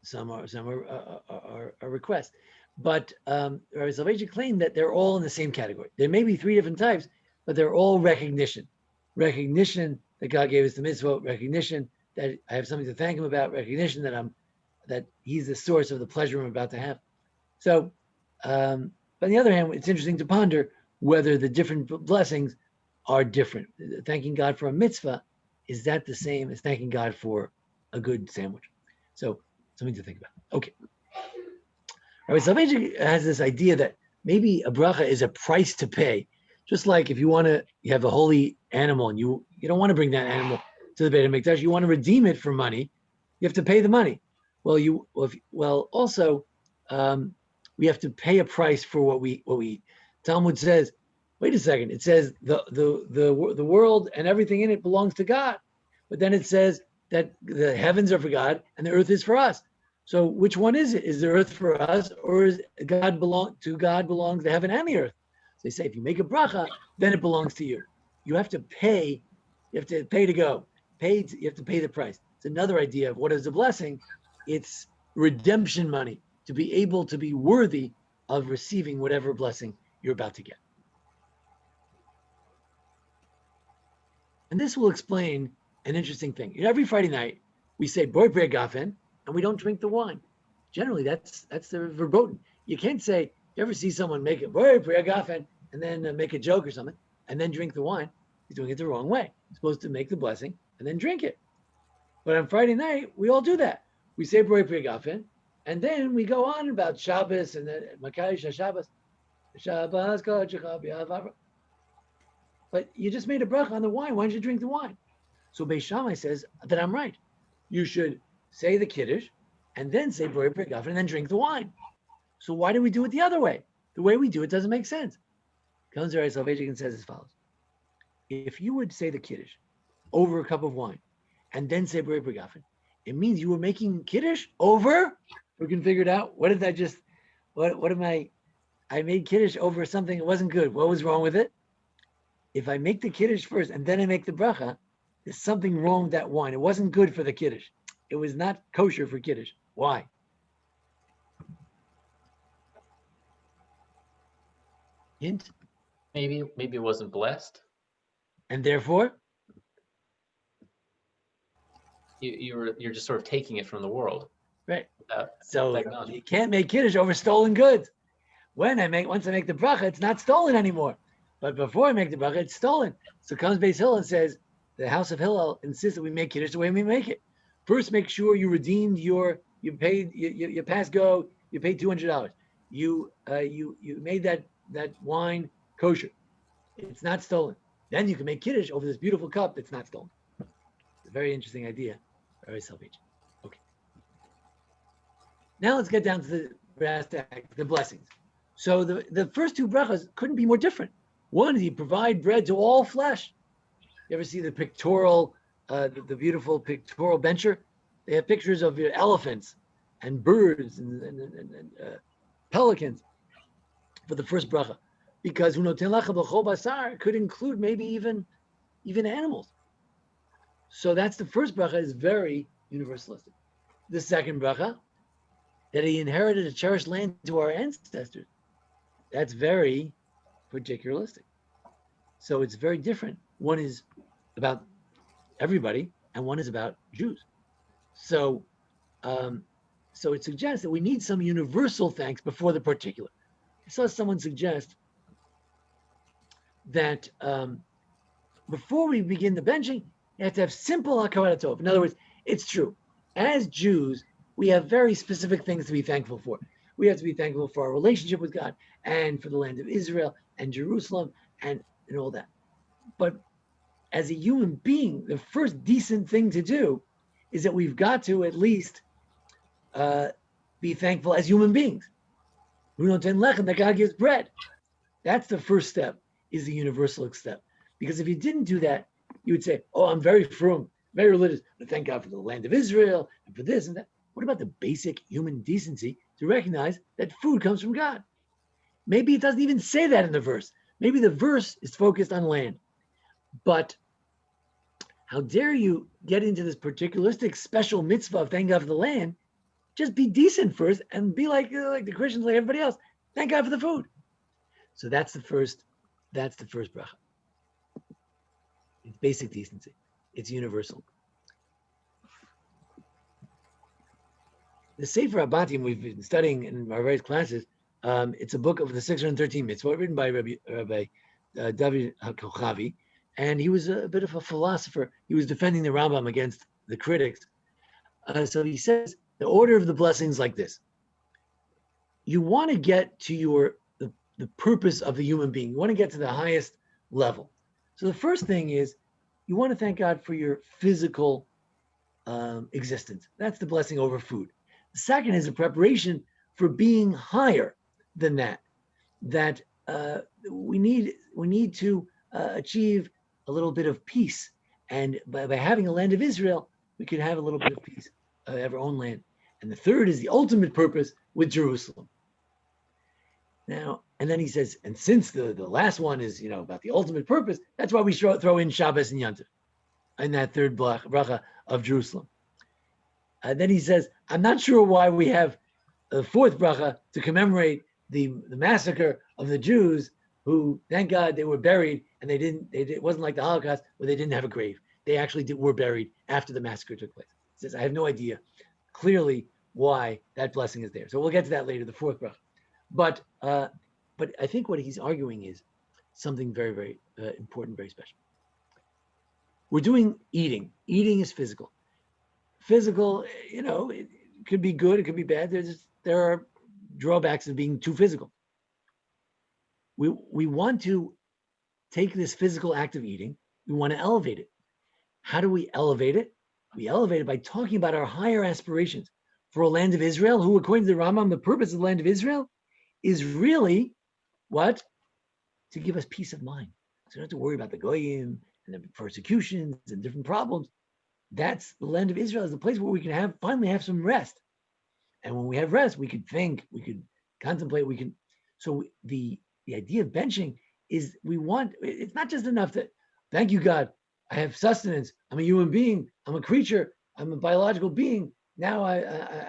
Some are requests, but Rabbi Soloveitchik claimed that they're all in the same category. There may be 3 different types, but they're all recognition that God gave us the mitzvah, recognition that I have something to thank him about, recognition that he's the source of the pleasure I'm about to have. So, but on the other hand, it's interesting to ponder whether the different blessings are different. Thanking God for a mitzvah, is that the same as thanking God for a good sandwich? So something to think about. Okay. Rabbi Soloveitchik has this idea that maybe a bracha is a price to pay. Just like if you have a holy animal and you don't want to bring that animal to the Beit HaMikdash, you want to redeem it for money, you have to pay the money. Also, we have to pay a price for what we eat. Talmud says, wait a second, it says the world and everything in it belongs to God. But then it says that the heavens are for God and the earth is for us. So which one is it? Is the earth for us, or is God belongs the heaven and the earth? So they say if you make a bracha, then it belongs to you. You have to pay. You have to pay to go. You have to pay the price. It's another idea of what is a blessing. It's redemption money to be able to be worthy of receiving whatever blessing you're about to get. And this will explain an interesting thing. Every Friday night, we say Boi Priya Gafen, and we don't drink the wine. Generally, that's the verboten. You can't say, you ever see someone make a Boi Priya Gafen and then make a joke or something, and then drink the wine? He's doing it the wrong way. He's supposed to make the blessing and then drink it. But on Friday night, we all do that. We say Boi Priya Gafen, and then we go on about Shabbos and then Makai Shabbos. Shabbos, but you just made a bracha on the wine. Why don't you drink the wine? So Beis Shammai says that I'm right. You should say the Kiddush and then say Boi Priya Gafen and then drink the wine. So why do we do it the other way? The way we do it doesn't make sense. Comes to Soloveitchik and says as follows. If you would say the Kiddush over a cup of wine and then say B'rei B'gafen, it means you were making Kiddush over. We can figure it out. What did I just, what am I made Kiddush over something that wasn't good. What was wrong with it? If I make the Kiddush first and then I make the bracha, there's something wrong with that wine. It wasn't good for the Kiddush. It was not kosher for Kiddush. Why? Hint? Maybe it wasn't blessed. And therefore, You're just sort of taking it from the world. right. without So acknowledgement. you can't make Kiddush over stolen goods. Once I make the bracha, it's not stolen anymore. But before I make the bracha, it's stolen. So comes Beis Hillel and says, the house of Hillel insists that we make Kiddush the way we make it. First, make sure you redeemed you paid your pass go, you paid $200. You made that wine kosher. It's not stolen. Then you can make Kiddush over this beautiful cup that's not stolen. It's a very interesting idea. Very Soloveitchik. Okay. Now let's get down to the brass tacks, the blessings. So the first two brachas couldn't be more different. One is you provide bread to all flesh. You ever see the pictorial, the beautiful pictorial bencher? They have pictures of elephants and birds and pelicans for the first bracha, because unoten lacha b'chol basar could include maybe even animals. So that's the first bracha, is very universalistic. The second bracha, that he inherited a cherished land to our ancestors, that's very particularistic. So it's very different. One is about everybody, and one is about Jews. So, so it suggests that we need some universal thanks before the particular. I saw someone suggest that before we begin the benching, you have to have simple hakarat tov. In other words, it's true. As Jews, we have very specific things to be thankful for. We have to be thankful for our relationship with God and for the land of Israel and Jerusalem and all that. But as a human being, the first decent thing to do is that we've got to at least be thankful as human beings. That God gives bread. That's the first step, is the universal step. Because if you didn't do that, you would say, oh, I'm very frum, very religious, but thank God for the land of Israel and for this and that. What about the basic human decency to recognize that food comes from God? Maybe it doesn't even say that in the verse. Maybe the verse is focused on land. But how dare you get into this particularistic special mitzvah of thank God for the land? Just be decent first and be like the Christians, like everybody else. Thank God for the food. So that's the first bracha. It's basic decency. It's universal. The Sefer HaBatim we've been studying in our various classes, it's a book of the 613 mitzvot written by Rabbi David HaKochavi, and he was a bit of a philosopher. He was defending the Rambam against the critics. So he says the order of the blessings like this. You want to get to the purpose of the human being. You want to get to the highest level. So the first thing is you want to thank God for your physical existence. That's the blessing over food. The second is a preparation for being higher than that. That we need to achieve a little bit of peace, and by having a land of Israel, we could have a little bit of peace, of our own land. And the third is the ultimate purpose with Jerusalem. Now, and then he says, and since the last one is about the ultimate purpose, that's why we throw in Shabbos and Yom Tov in that third bracha of Jerusalem. And then he says, I'm not sure why we have the fourth bracha to commemorate the massacre of the Jews who, thank God, they were buried, and it wasn't like the Holocaust where they didn't have a grave. They actually were buried after the massacre took place. He says, I have no idea clearly why that blessing is there. So we'll get to that later, the fourth bracha. But I think what he's arguing is something very, very important, very special. We're doing eating. Eating is physical. Physical, it could be good, it could be bad. There are drawbacks of being too physical. We want to take this physical act of eating, we want to elevate it. How do we elevate it? We elevate it by talking about our higher aspirations for a land of Israel, who, according to the Rambam, the purpose of the land of Israel is really what? To give us peace of mind. So we don't have to worry about the goyim and the persecutions and different problems. that's the land of Israel, is the place where we can finally have some rest. And when we have rest, we could think, we could contemplate, we can. So the idea of benching is it's not just enough that, thank you, God, I have sustenance. I'm a human being. I'm a creature. I'm a biological being. Now I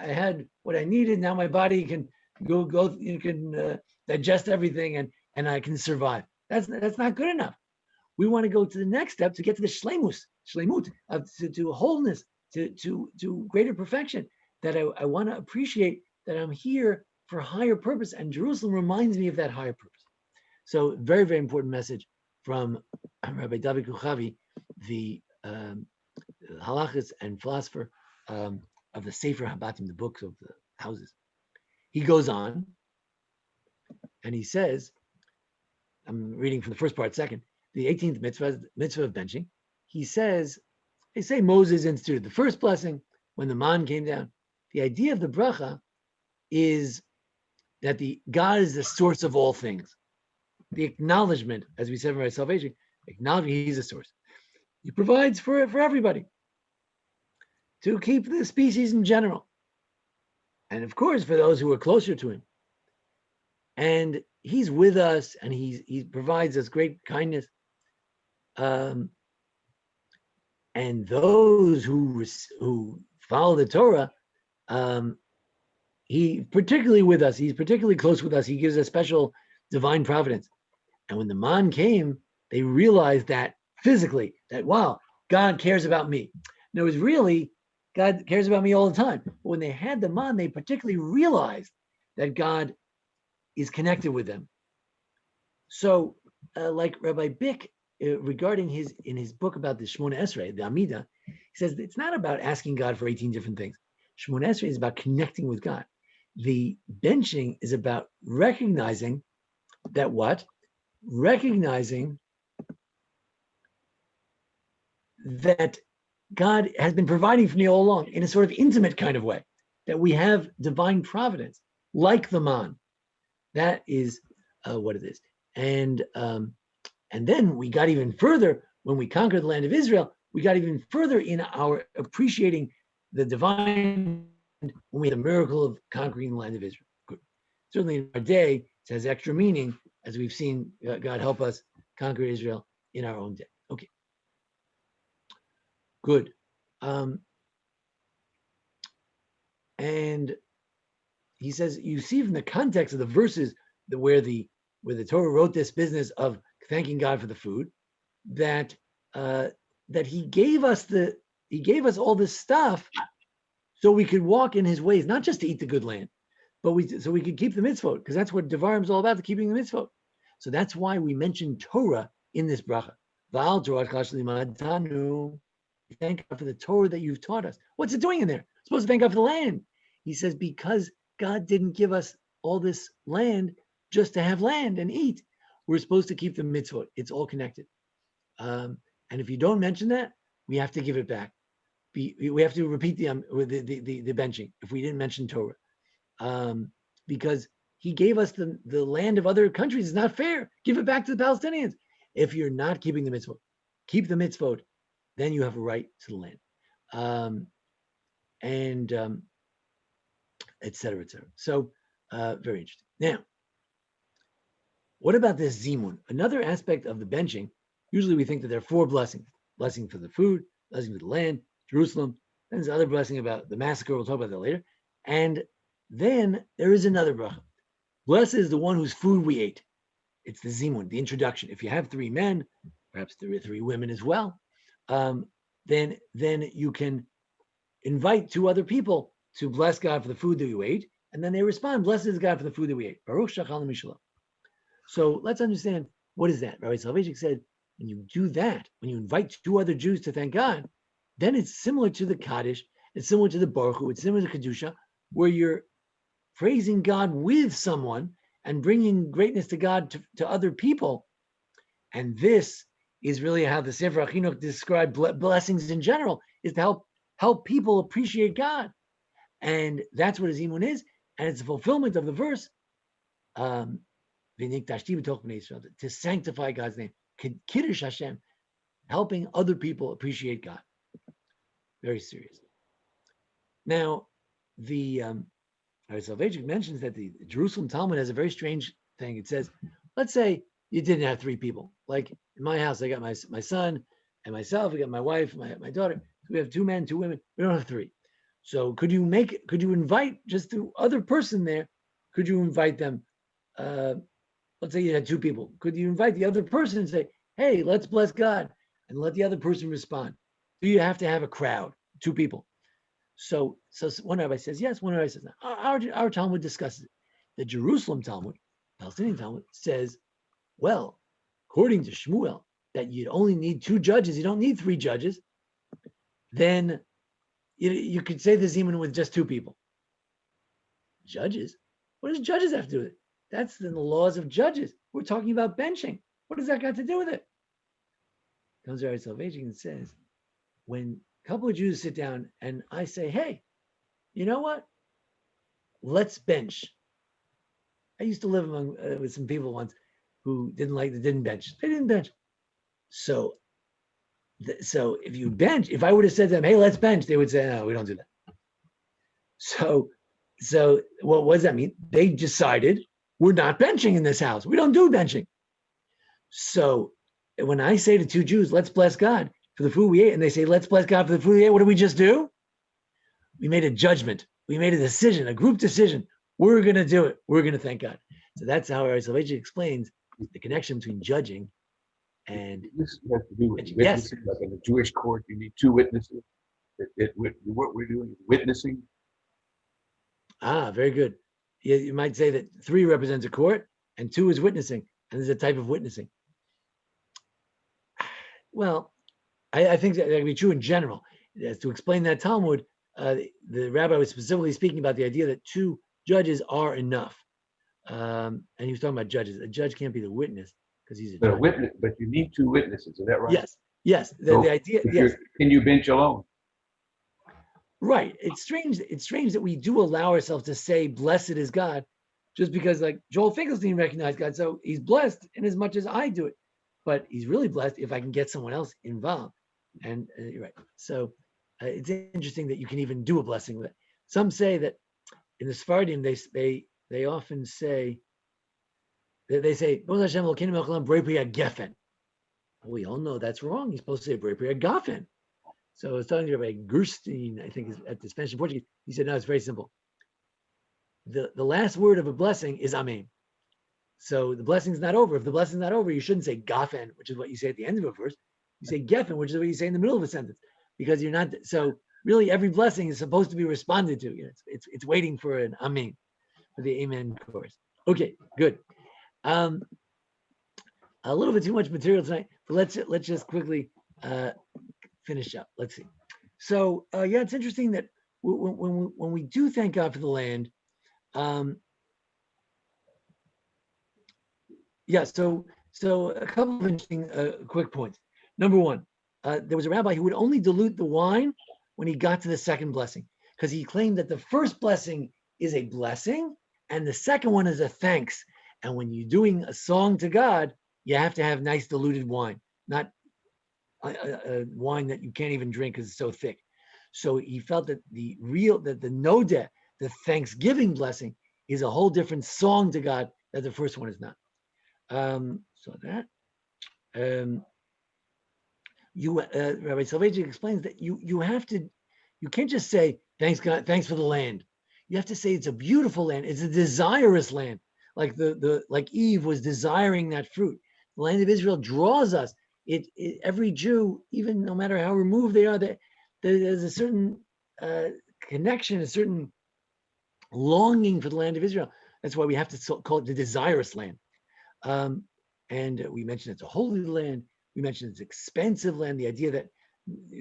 had what I needed. Now my body can go. You can digest everything, and I can survive. That's not good enough. We want to go to the next step to get to the shlemut, to wholeness, to greater perfection. That I want to appreciate that I'm here for a higher purpose, and Jerusalem reminds me of that higher purpose. So very, very important message from Rabbi David Kuchavi, the halachist and philosopher of the Sefer Habatim, the books of the houses. He goes on and he says, I'm reading from the first part, second, the 18th mitzvah of benching. He says, they say Moses instituted the first blessing when the man came down. The idea of the bracha is that God is the source of all things. The acknowledgement, as we said by Soloveitchik, acknowledging He's the source. He provides for everybody to keep the species in general, and of course for those who are closer to Him. And He's with us, and He provides us great kindness. And those who follow the Torah, He particularly with us. He's particularly close with us. He gives us special divine providence. And when the man came, they realized that physically, that wow, God cares about me. And it was really, God cares about me all the time. But when they had the man, they particularly realized that God is connected with them. So, like Rabbi Bick, regarding in his book about the Shemona Esrei, the Amida, he says it's not about asking God for 18 different things. Shemona Esrei is about connecting with God. The benching is about recognizing that what? Recognizing that God has been providing for me all along in a sort of intimate kind of way, that we have divine providence, like the man. That is what it is. And then we got even further when we conquered the land of Israel. We got even further in our appreciating the divine when we had the miracle of conquering the land of Israel. Good. Certainly in our day, it has extra meaning, as we've seen God help us conquer Israel in our own day. Okay. Good. And he says, you see from the context of the verses where the Torah wrote this business of thanking God for the food, that he gave us all this stuff so we could walk in His ways, not just to eat the good land, but so we could keep the mitzvot, because that's what Devarim is all about, the keeping the mitzvot. So that's why we mention Torah in this bracha. Thank God for the Torah that you've taught us. What's it doing in there? It's supposed to thank God for the land. He says, because God didn't give us all this land just to have land and eat. We're supposed to keep the mitzvot. It's all connected. And if you don't mention that, we have to give it back. We have to repeat the benching if we didn't mention Torah. Because He gave us the land of other countries. It's not fair. Give it back to the Palestinians. If you're not keeping the mitzvot, keep the mitzvot, then you have a right to the land. Et cetera, et cetera. So very interesting. Now, what about this zimun? Another aspect of the benching, usually we think that there are 4 blessings. Blessing for the food, blessing for the land, Jerusalem. Then there's another blessing about the massacre. We'll talk about that later. And then there is another bracha. Blessed is the one whose food we ate. It's the zimun, the introduction. If you have 3 men, perhaps there are 3 women as well, then you can invite 2 other people to bless God for the food that you ate, and then they respond, blessed is God for the food that we ate. Baruch shachal mishalom. So let's understand, what is that? Rabbi Soloveitchik said, when you do that, when you invite 2 other Jews to thank God, then it's similar to the Kaddish, it's similar to the Baruch Hu, it's similar to Kedusha, where you're praising God with someone and bringing greatness to God to other people. And this is really how the Sefer HaChinuch described blessings in general, is to help people appreciate God. And that's what a zimun is. And it's a fulfillment of the verse, to sanctify God's name, Kiddush Hashem, helping other people appreciate God. very serious. Now, the Soloveitchik mentions that the Jerusalem Talmud has a very strange thing. It says, let's say you didn't have three people. Like in my house, I got my son and myself. We got my wife, my daughter. We have 2 men, 2 women. We don't have 3. So could you invite just the other person there? Could you invite them? Let's say you had 2 people. Could you invite the other person and say, hey, let's bless God, and let the other person respond? Do you have to have a crowd, 2 people? So one rabbi says yes, one rabbi says no. Our Talmud discusses it. The Jerusalem Talmud, Palestinian Talmud, says, well, according to Shmuel, that you only need 2 judges. You don't need 3 judges. Then you could say the Zeman with just 2 people. Judges? What does judges have to do with it? That's in the laws of judges. We're talking about benching. What does that got to do with it? Comes Rabbi Soloveitchik and says, when a couple of Jews sit down and I say, hey, you know what? Let's bench. I used to live among with some people once who didn't bench. They didn't bench. So if you bench, if I would have said to them, hey, let's bench, they would say, no, we don't do that. So what does that mean? They decided we're not benching in this house. We don't do benching. So when I say to 2 Jews, let's bless God for the food we ate, and they say, let's bless God for the food we ate, what did we just do? We made a judgment. We made a decision, a group decision. We're going to do it. We're going to thank God. So that's how our Soloveitchik explains the connection between judging and This has to do with yes. witnessing. Like in the Jewish court, you need 2 witnesses. What we're doing is witnessing. Very good. You might say that 3 represents a court and 2 is witnessing, and there's a type of witnessing. Well, I think that would be true in general. To explain that Talmud, the rabbi was specifically speaking about the idea that 2 judges are enough. And he was talking about judges. A judge can't be the witness because he's a But judge. witness, but you need 2 witnesses. Is that right? Yes. So The idea, yes. Can you bench alone? Right. It's strange that we do allow ourselves to say, blessed is God, just because like Joel Finkelstein recognized God. So he's blessed in as much as I do it, but he's really blessed if I can get someone else involved. And you're right. So it's interesting that you can even do a blessing with it. Some say that in the Sephardim, they often say, they say, we all know that's wrong. He's supposed to say Brei Priya Gafen. So I was talking to Rabbi Gerstein, I think, at the Spanish and Portuguese. He said, no, it's very simple. The last word of a blessing is Amen. So the blessing's not over. If the blessing's not over, you shouldn't say Gafen, which is what you say at the end of a verse. You say Geffen, which is what you say in the middle of a sentence, because you're not. So really, every blessing is supposed to be responded to. It's waiting for an Amen, for the Amen chorus. Okay, good. A little bit too much material tonight, but let's just quickly finish up. Let's see. So it's interesting that when we do thank God for the land, so a couple of interesting quick points. Number one, there was a rabbi who would only dilute the wine when he got to the second blessing, because he claimed that the first blessing is a blessing and the second one is a thanks. And when you're doing a song to God, you have to have nice diluted wine, not wine that you can't even drink because it's so thick. So he felt that the nodeh, the Thanksgiving blessing, is a whole different song to God that the first one is not. Rabbi Soloveitchik explains that you can't just say thanks God, thanks for the land. You have to say it's a beautiful land. It's a desirous land, like like Eve was desiring that fruit. The land of Israel draws us. Every Jew, even no matter how removed they are, there's a certain connection, a certain longing for the land of Israel. That's why we have to call it the desirous land. And we mentioned it's a holy land. We mentioned it's expensive land. The idea that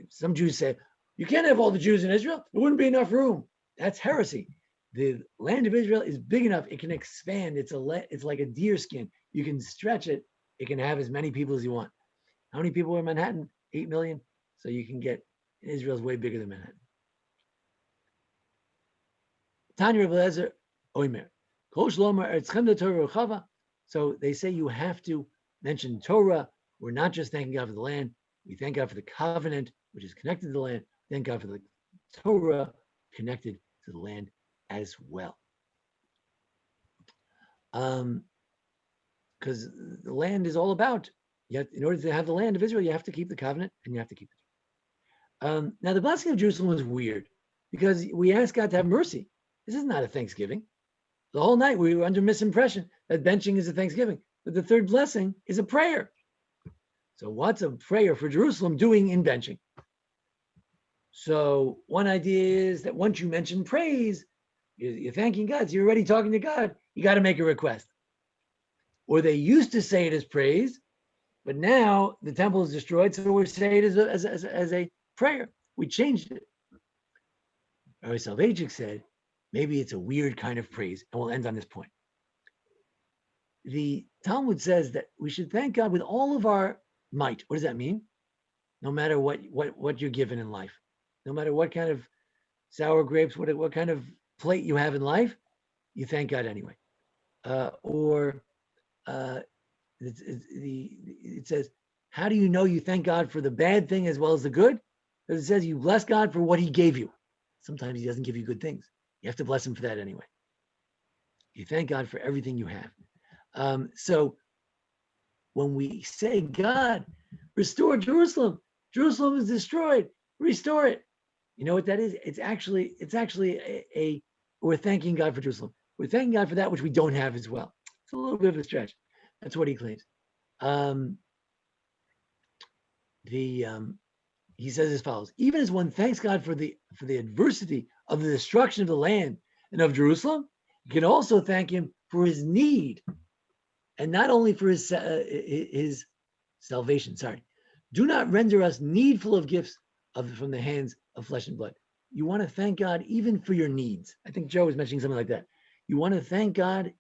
some Jews say, you can't have all the Jews in Israel. There wouldn't be enough room. That's heresy. The land of Israel is big enough. It can expand. It's like a deer skin. You can stretch it. It can have as many people as you want. How many people are in Manhattan? 8 million. So you can get, Israel's way bigger than Manhattan. Tanya Rebelezer, Oimer. So they say you have to mention Torah. We're not just thanking God for the land. We thank God for the covenant, which is connected to the land. thank God for the Torah connected to the land as well. Because the land is all about, yet in order to have the land of Israel, you have to keep the covenant and you have to keep it. Now, the blessing of Jerusalem was weird because we asked God to have mercy. This is not a Thanksgiving. The whole night we were under misimpression that benching is a Thanksgiving, but the third blessing is a prayer. So what's a prayer for Jerusalem doing in benching? So one idea is that once you mention praise, you're thanking God. So you're already talking to God. You got to make a request. Or they used to say it as praise, but now the temple is destroyed, so we're saying it as a prayer. We changed it. Rabbi Soloveitchik said, maybe it's a weird kind of praise, and we'll end on this point. The Talmud says that we should thank God with all of our might. What does that mean? No matter what you're given in life, no matter what kind of sour grapes, what kind of plate you have in life, you thank God anyway. It says, how do you know you thank God for the bad thing as well as the good? Because it says you bless God for what he gave you. Sometimes he doesn't give you good things. You have to bless him for that anyway. You thank God for everything you have. So when we say, God, restore Jerusalem, Jerusalem is destroyed, restore it. You know what that is? It's actually we're thanking God for Jerusalem. We're thanking God for that which we don't have as well. It's a little bit of a stretch. That's what he claims. He says as follows: even as one thanks God for the adversity of the destruction of the land and of Jerusalem, you can also thank him for his need, and not only for his salvation. Sorry, do not render us needful of gifts from the hands of flesh and blood. You want to thank God even for your needs. I think Joe was mentioning something like that. You want to thank God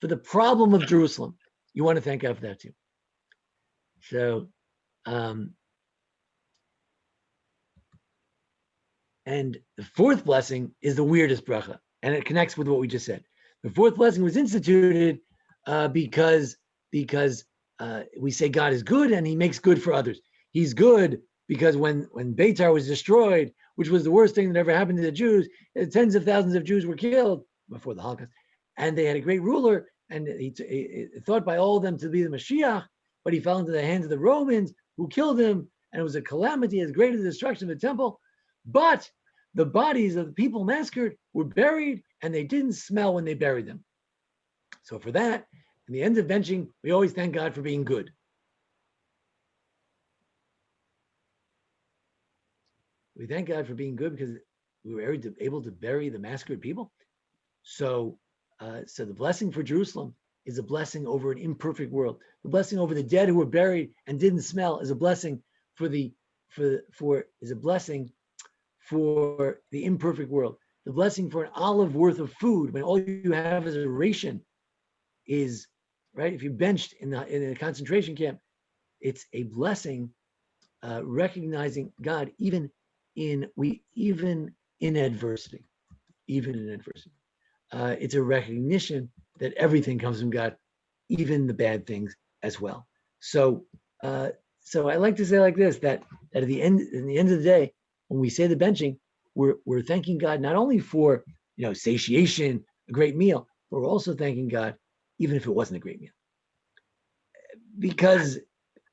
for the problem of Jerusalem. You want to thank God for that too. So, and the fourth blessing is the weirdest bracha, and it connects with what we just said. The fourth blessing was instituted because we say God is good and he makes good for others. He's good because when Beitar was destroyed, which was the worst thing that ever happened to the Jews, tens of thousands of Jews were killed before the Holocaust, and they had a great ruler, and he thought by all of them to be the Mashiach, but he fell into the hands of the Romans who killed him, and it was a calamity as great as the destruction of the temple. But the bodies of the people massacred were buried, and they didn't smell when they buried them. So for that, in the end of benching, we always thank God for being good. We thank God for being good because we were able to bury the massacred people. So the blessing for Jerusalem is a blessing over an imperfect world. The blessing over the dead who were buried and didn't smell is a blessing for the imperfect world. The blessing for an olive worth of food when all you have is a ration is right. If you're benched in a concentration camp, it's a blessing, recognizing God even in adversity. It's a recognition that everything comes from God, even the bad things as well. So I like to say like this, that in the end of the day, when we say the benching, we're thanking God not only for satiation, a great meal, but we're also thanking God even if it wasn't a great meal, because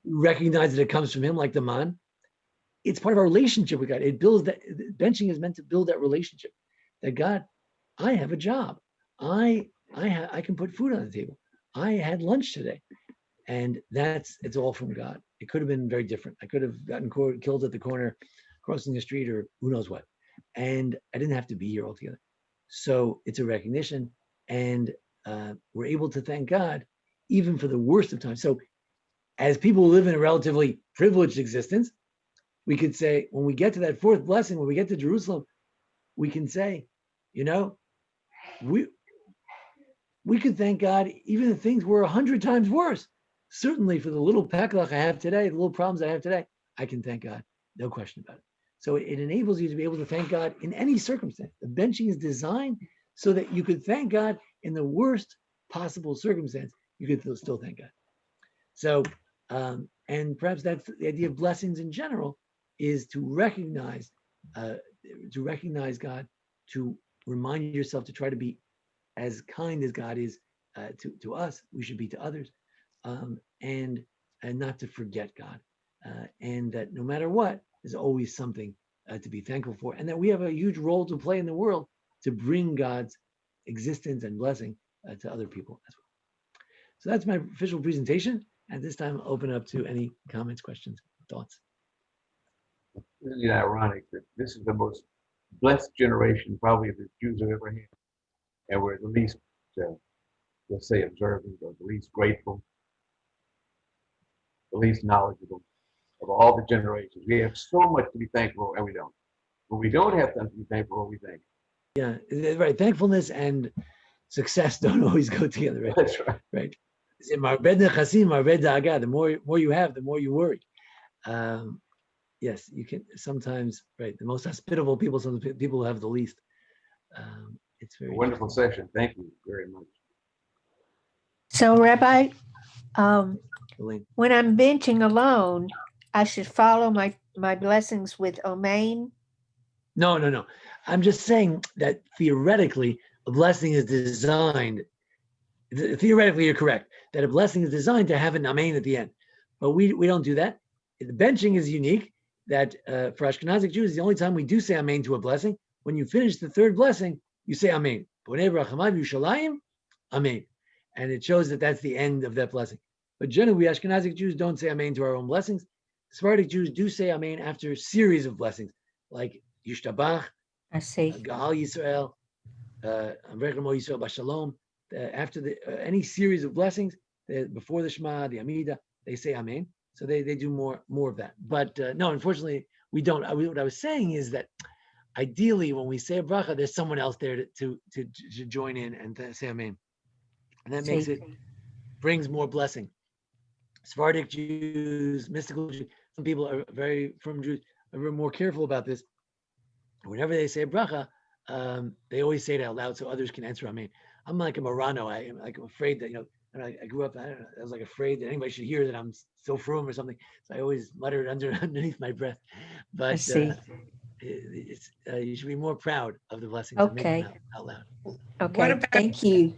recognize that it comes from Him, like the man. It's part of our relationship with God. It builds that. Benching is meant to build that relationship. That God, I have a job. I can put food on the table. I had lunch today, and it's all from God. It could have been very different. I could have gotten killed at the corner, crossing the street, or who knows what, and I didn't have to be here altogether. So it's a recognition, and we're able to thank God even for the worst of times. So as people who live in a relatively privileged existence, we could say, when we get to that fourth blessing, when we get to Jerusalem, we can say, we could thank God even if things were 100 times worse. Certainly for the little peklach I have today, the little problems I have today, I can thank God, no question about it. So it enables you to be able to thank God in any circumstance. The benching is designed so that you could thank God in the worst possible circumstance. You could still thank God. So, and perhaps that's the idea of blessings in general, is to recognize to recognize God, to remind yourself to try to be as kind as God is to us, we should be to others, and not to forget God, and that no matter what, there's always something to be thankful for, and that we have a huge role to play in the world to bring God's existence and blessing to other people as well. So that's my official presentation. At this time, I'll open up to any comments, questions, thoughts. Isn't it ironic that this is the most blessed generation probably the Jews have ever had, and we're the least, let's say, observant, or the least grateful, the least knowledgeable of all the generations. We have so much to be thankful for, and we don't. When we don't have something to be thankful for, we think. Yeah, right. Thankfulness and success don't always go together, right? That's right. Right. The more you have, the more you worry. Yes, you can sometimes, right? The most hospitable people, some of the people who have the least. It's very Wonderful session. Thank you very much. So, Rabbi, Elaine. when I'm benching alone, I should follow my blessings with Amen. No. I'm just saying that theoretically, a blessing is designed. Theoretically, you're correct that a blessing is designed to have an amen at the end, but we don't do that. The benching is unique. That for Ashkenazic Jews, the only time we do say amen to a blessing, when you finish the third blessing, you say amen. Amen, and it shows that that's the end of that blessing. But generally, we Ashkenazic Jews don't say amen to our own blessings. Sephardic Jews do say amen after a series of blessings, like Yishtabach, I see. Gahal Yisrael, Amrechem O Yisrael Bashalom. After any series of blessings, before the Shema, the Amidah, they say amen. So they do more of that. But no, unfortunately, we don't. What I was saying is that ideally, when we say a bracha, there's someone else there to join in and say amen, and that makes it brings more blessing. Sephardic Jews, mystical Jews, some people are very firm Jews are more careful about this. Whenever they say a bracha, they always say it out loud so others can answer amen. I'm like a Marano. I'm afraid that I grew up. I was like afraid that anybody should hear that I'm so frum or something. So I always mutter it underneath my breath. But I see. You should be more proud of the blessings. Okay. And make them out loud. Okay. about- Thank you.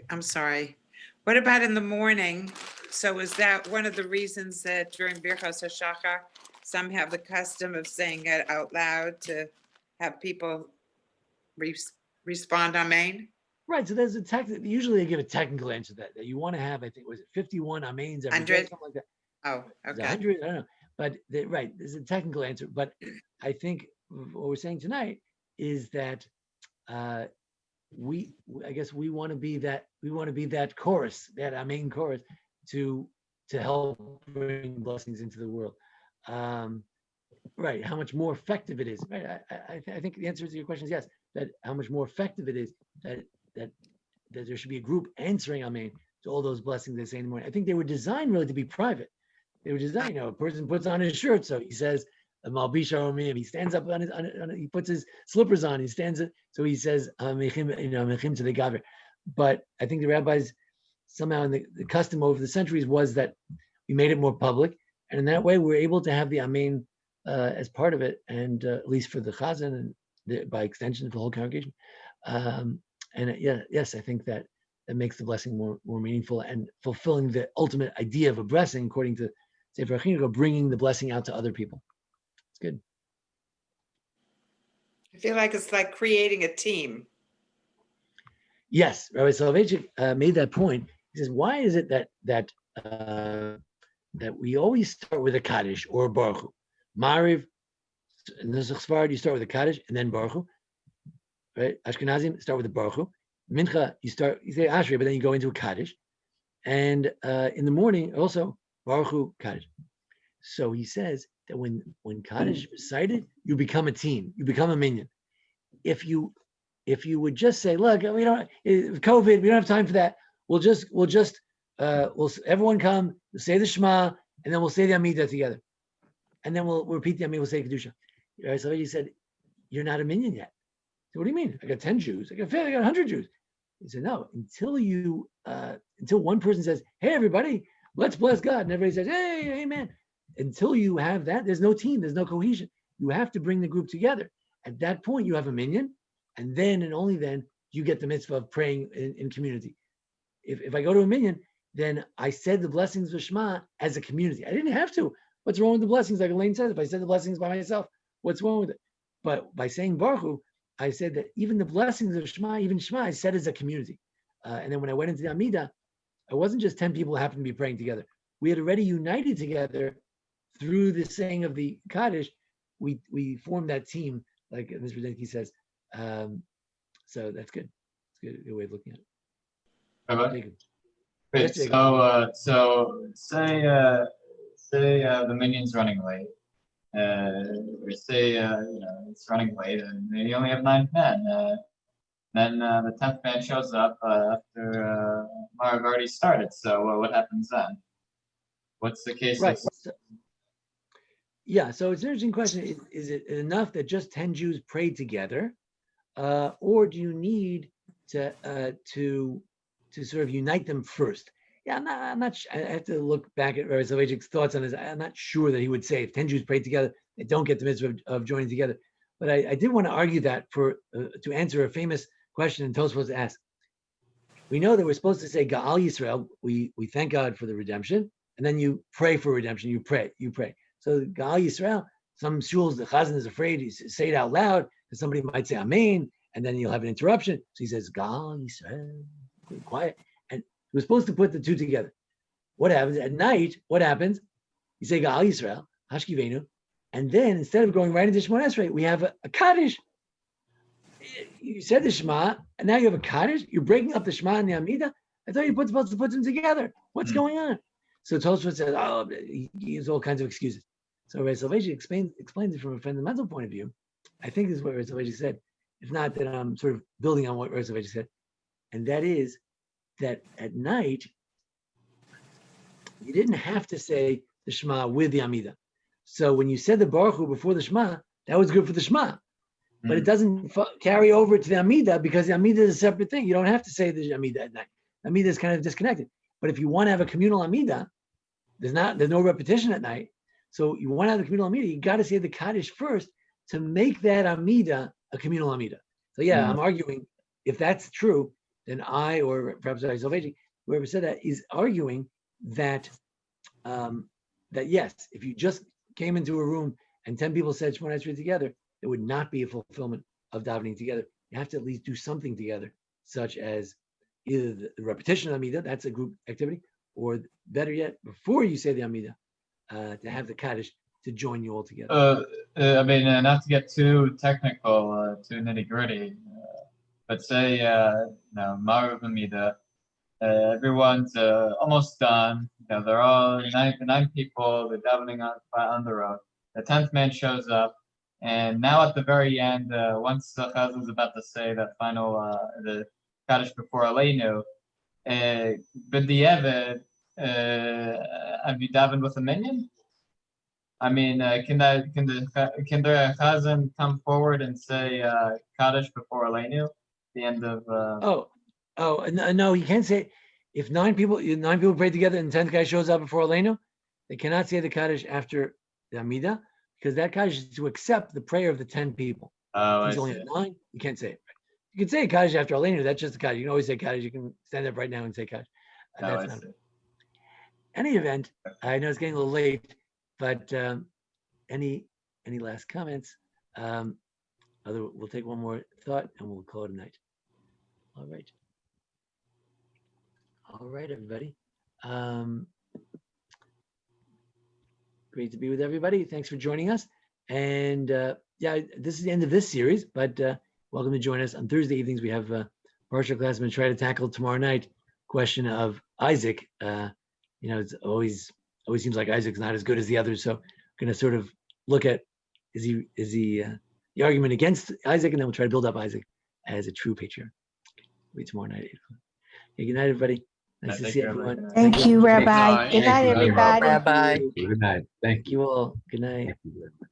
I'm sorry. What about in the morning? So is that one of the reasons that during Birchos HaShachar, some have the custom of saying it out loud to have people respond amen? Right. So there's usually they give a technical answer to that you want to have, I think, was it 51 amens every day, 100? something like that. Oh, It's okay. 100, I don't know. But right, there's a technical answer. But I think what we're saying tonight is that I guess we want to be that chorus, that amen chorus, to help bring blessings into the world. Right. How much more effective it is. Right. I think the answer to your question is yes. That how much more effective it is that there should be a group answering amen to all those blessings they say in the morning. I think they were designed really to be private. They were designed, a person puts on his shirt, so he says, Malbisha, he stands up he puts his slippers on, he stands up, so he says, Mechim to the Gaver. But I think the rabbis, somehow in the custom over the centuries was that we made it more public, and in that way we're able to have the amen as part of it, and at least for the chazan and by extension for the whole congregation. Yes, I think that makes the blessing more meaningful and fulfilling the ultimate idea of a blessing, according to Sefer HaChinuch, bringing the blessing out to other people. It's good. I feel like it's like creating a team. Yes, Rabbi Soloveitchik made that point. He says, why is it that we always start with a Kaddish or a Baruch Hu? Mariv, in the Sfarad, you start with a Kaddish and then Baruch Hu. Right? Ashkenazim start with a Baruch Hu. Mincha, you say Ashrei, but then you go into a Kaddish. And in the morning, also, Baruch Hu, Kaddish. So he says that when Kaddish is recited, you become a team. You become a minyan. If you would just say, look, we don't, COVID, we don't have time for that. We'll everyone come, we'll say the Shema, and then we'll say the Amidah together. And then we'll repeat the Amidah, we'll say Kedusha. Right? So he said, you're not a minyan yet. So what do you mean? I got 10 Jews. I got 100 Jews. He said, no, until one person says, hey, everybody, let's bless God. And everybody says, hey, amen. Until you have that, there's no team, there's no cohesion. You have to bring the group together. At that point, you have a minyan, and then and only then you get the mitzvah of praying in community. If I go to a minyan, then I said the blessings of Shema as a community. I didn't have to. What's wrong with the blessings? Like Elaine said, if I said the blessings by myself, what's wrong with it? But by saying Baruch Hu, I said that even the blessings of Shema, even Shema, I said as a community. And then when I went into the Amidah, it wasn't just 10 people who happened to be praying together. We had already united together through the saying of the Kaddish. We formed that team, like Mr. Denke says. So that's good. It's a good way of looking at it. Great. Yes, So say the minion's running late, or say it's running late, and you only have 9 men. Then the 10th man shows up after Marv already started. So what happens then? What's the case? Right. Yeah. So it's an interesting question. Is it enough that just 10 Jews prayed together, or do you need to sort of unite them first? Yeah, I'm not. I have to look back at Rabbi Soloveitchik's thoughts on this. I'm not sure that he would say if 10 Jews prayed together, they don't get the mitzvah of joining together. But I did want to argue that to answer a famous question and Tosfos asked. We know that we're supposed to say Ga'al Yisrael. We thank God for the redemption, and then you pray for redemption. You pray. So Ga'al Yisrael. Some shuls, the chazan is afraid to say it out loud because somebody might say Amen, and then you'll have an interruption. So he says Ga'al Yisrael. Quiet. And we're supposed to put the two together. What happens at night? What happens? You say Ga'al Yisrael, Hashkivenu, and then instead of going right into Shemona Esrei, we have a Kaddish. You said the Shema, and now you have a Kaddish. You're breaking up the Shema and the Amidah. I thought you were supposed to put them together. What's going on? So Tosfos says, he gives all kinds of excuses. So Rabbi Soloveitchik explains it from a fundamental point of view. I think this is what Rabbi Soloveitchik said. If not, then I'm sort of building on what Rabbi Soloveitchik said. And that is that at night, you didn't have to say the Shema with the Amidah. So when you said the Baruch Hu before the Shema, that was good for the Shema. But it doesn't carry over to the Amidah because the Amidah is a separate thing. You don't have to say the Amidah at night. Amidah is kind of disconnected. But if you want to have a communal Amidah, there's no repetition at night. So you want to have the communal Amidah, you got to say the Kaddish first to make that Amidah a communal Amidah. So yeah, I'm arguing if that's true, then I, or perhaps Soloveitchik, whoever said that, is arguing that that yes, if you just came into a room and 10 people said Shemona Esrei together, it would not be a fulfillment of davening together. You have to at least do something together, such as either the repetition of Amidah, that's a group activity, or better yet, before you say the Amidah, to have the Kaddish to join you all together. I mean, not to get too technical, too nitty gritty, but say, Marav Amidah, everyone's almost done. They're all nine people. They're davening on the road. The 10th man shows up, and now at the very end, once the chazan is about to say that final the Kaddish before Aleinu, b'di'evet, have you davened with a minyan? I mean, can the chazan come forward and say Kaddish before Aleinu? The end of. No, he can't say. If 9 people pray together and 10th guy shows up before Aleinu, they cannot say the Kaddish after the Amidah, because that Kaddish is to accept the prayer of the 10 people. He's only at 9, you can't say it. You can say Kaddish after Aleinu, that's just the Kaddish. You can always say Kaddish. You can stand up right now and say Kaddish. That's not it. Any event, I know it's getting a little late, but any last comments? We'll take one more thought and we'll call it a night. All right, everybody. Great to be with everybody. Thanks for joining us. And this is the end of this series, but welcome to join us on Thursday evenings. We have Parsha class. I'm going to try to tackle tomorrow night question of Isaac. It's always seems like Isaac's not as good as the others. So I'm going to sort of look at is he the argument against Isaac, and then we'll try to build up Isaac as a true patriarch. Wait tomorrow night. Okay, good night, everybody. Nice to see everyone. Thank you, Rabbi. Good night, everybody. Good night. Thank you. You all. Good night. Thank you very much.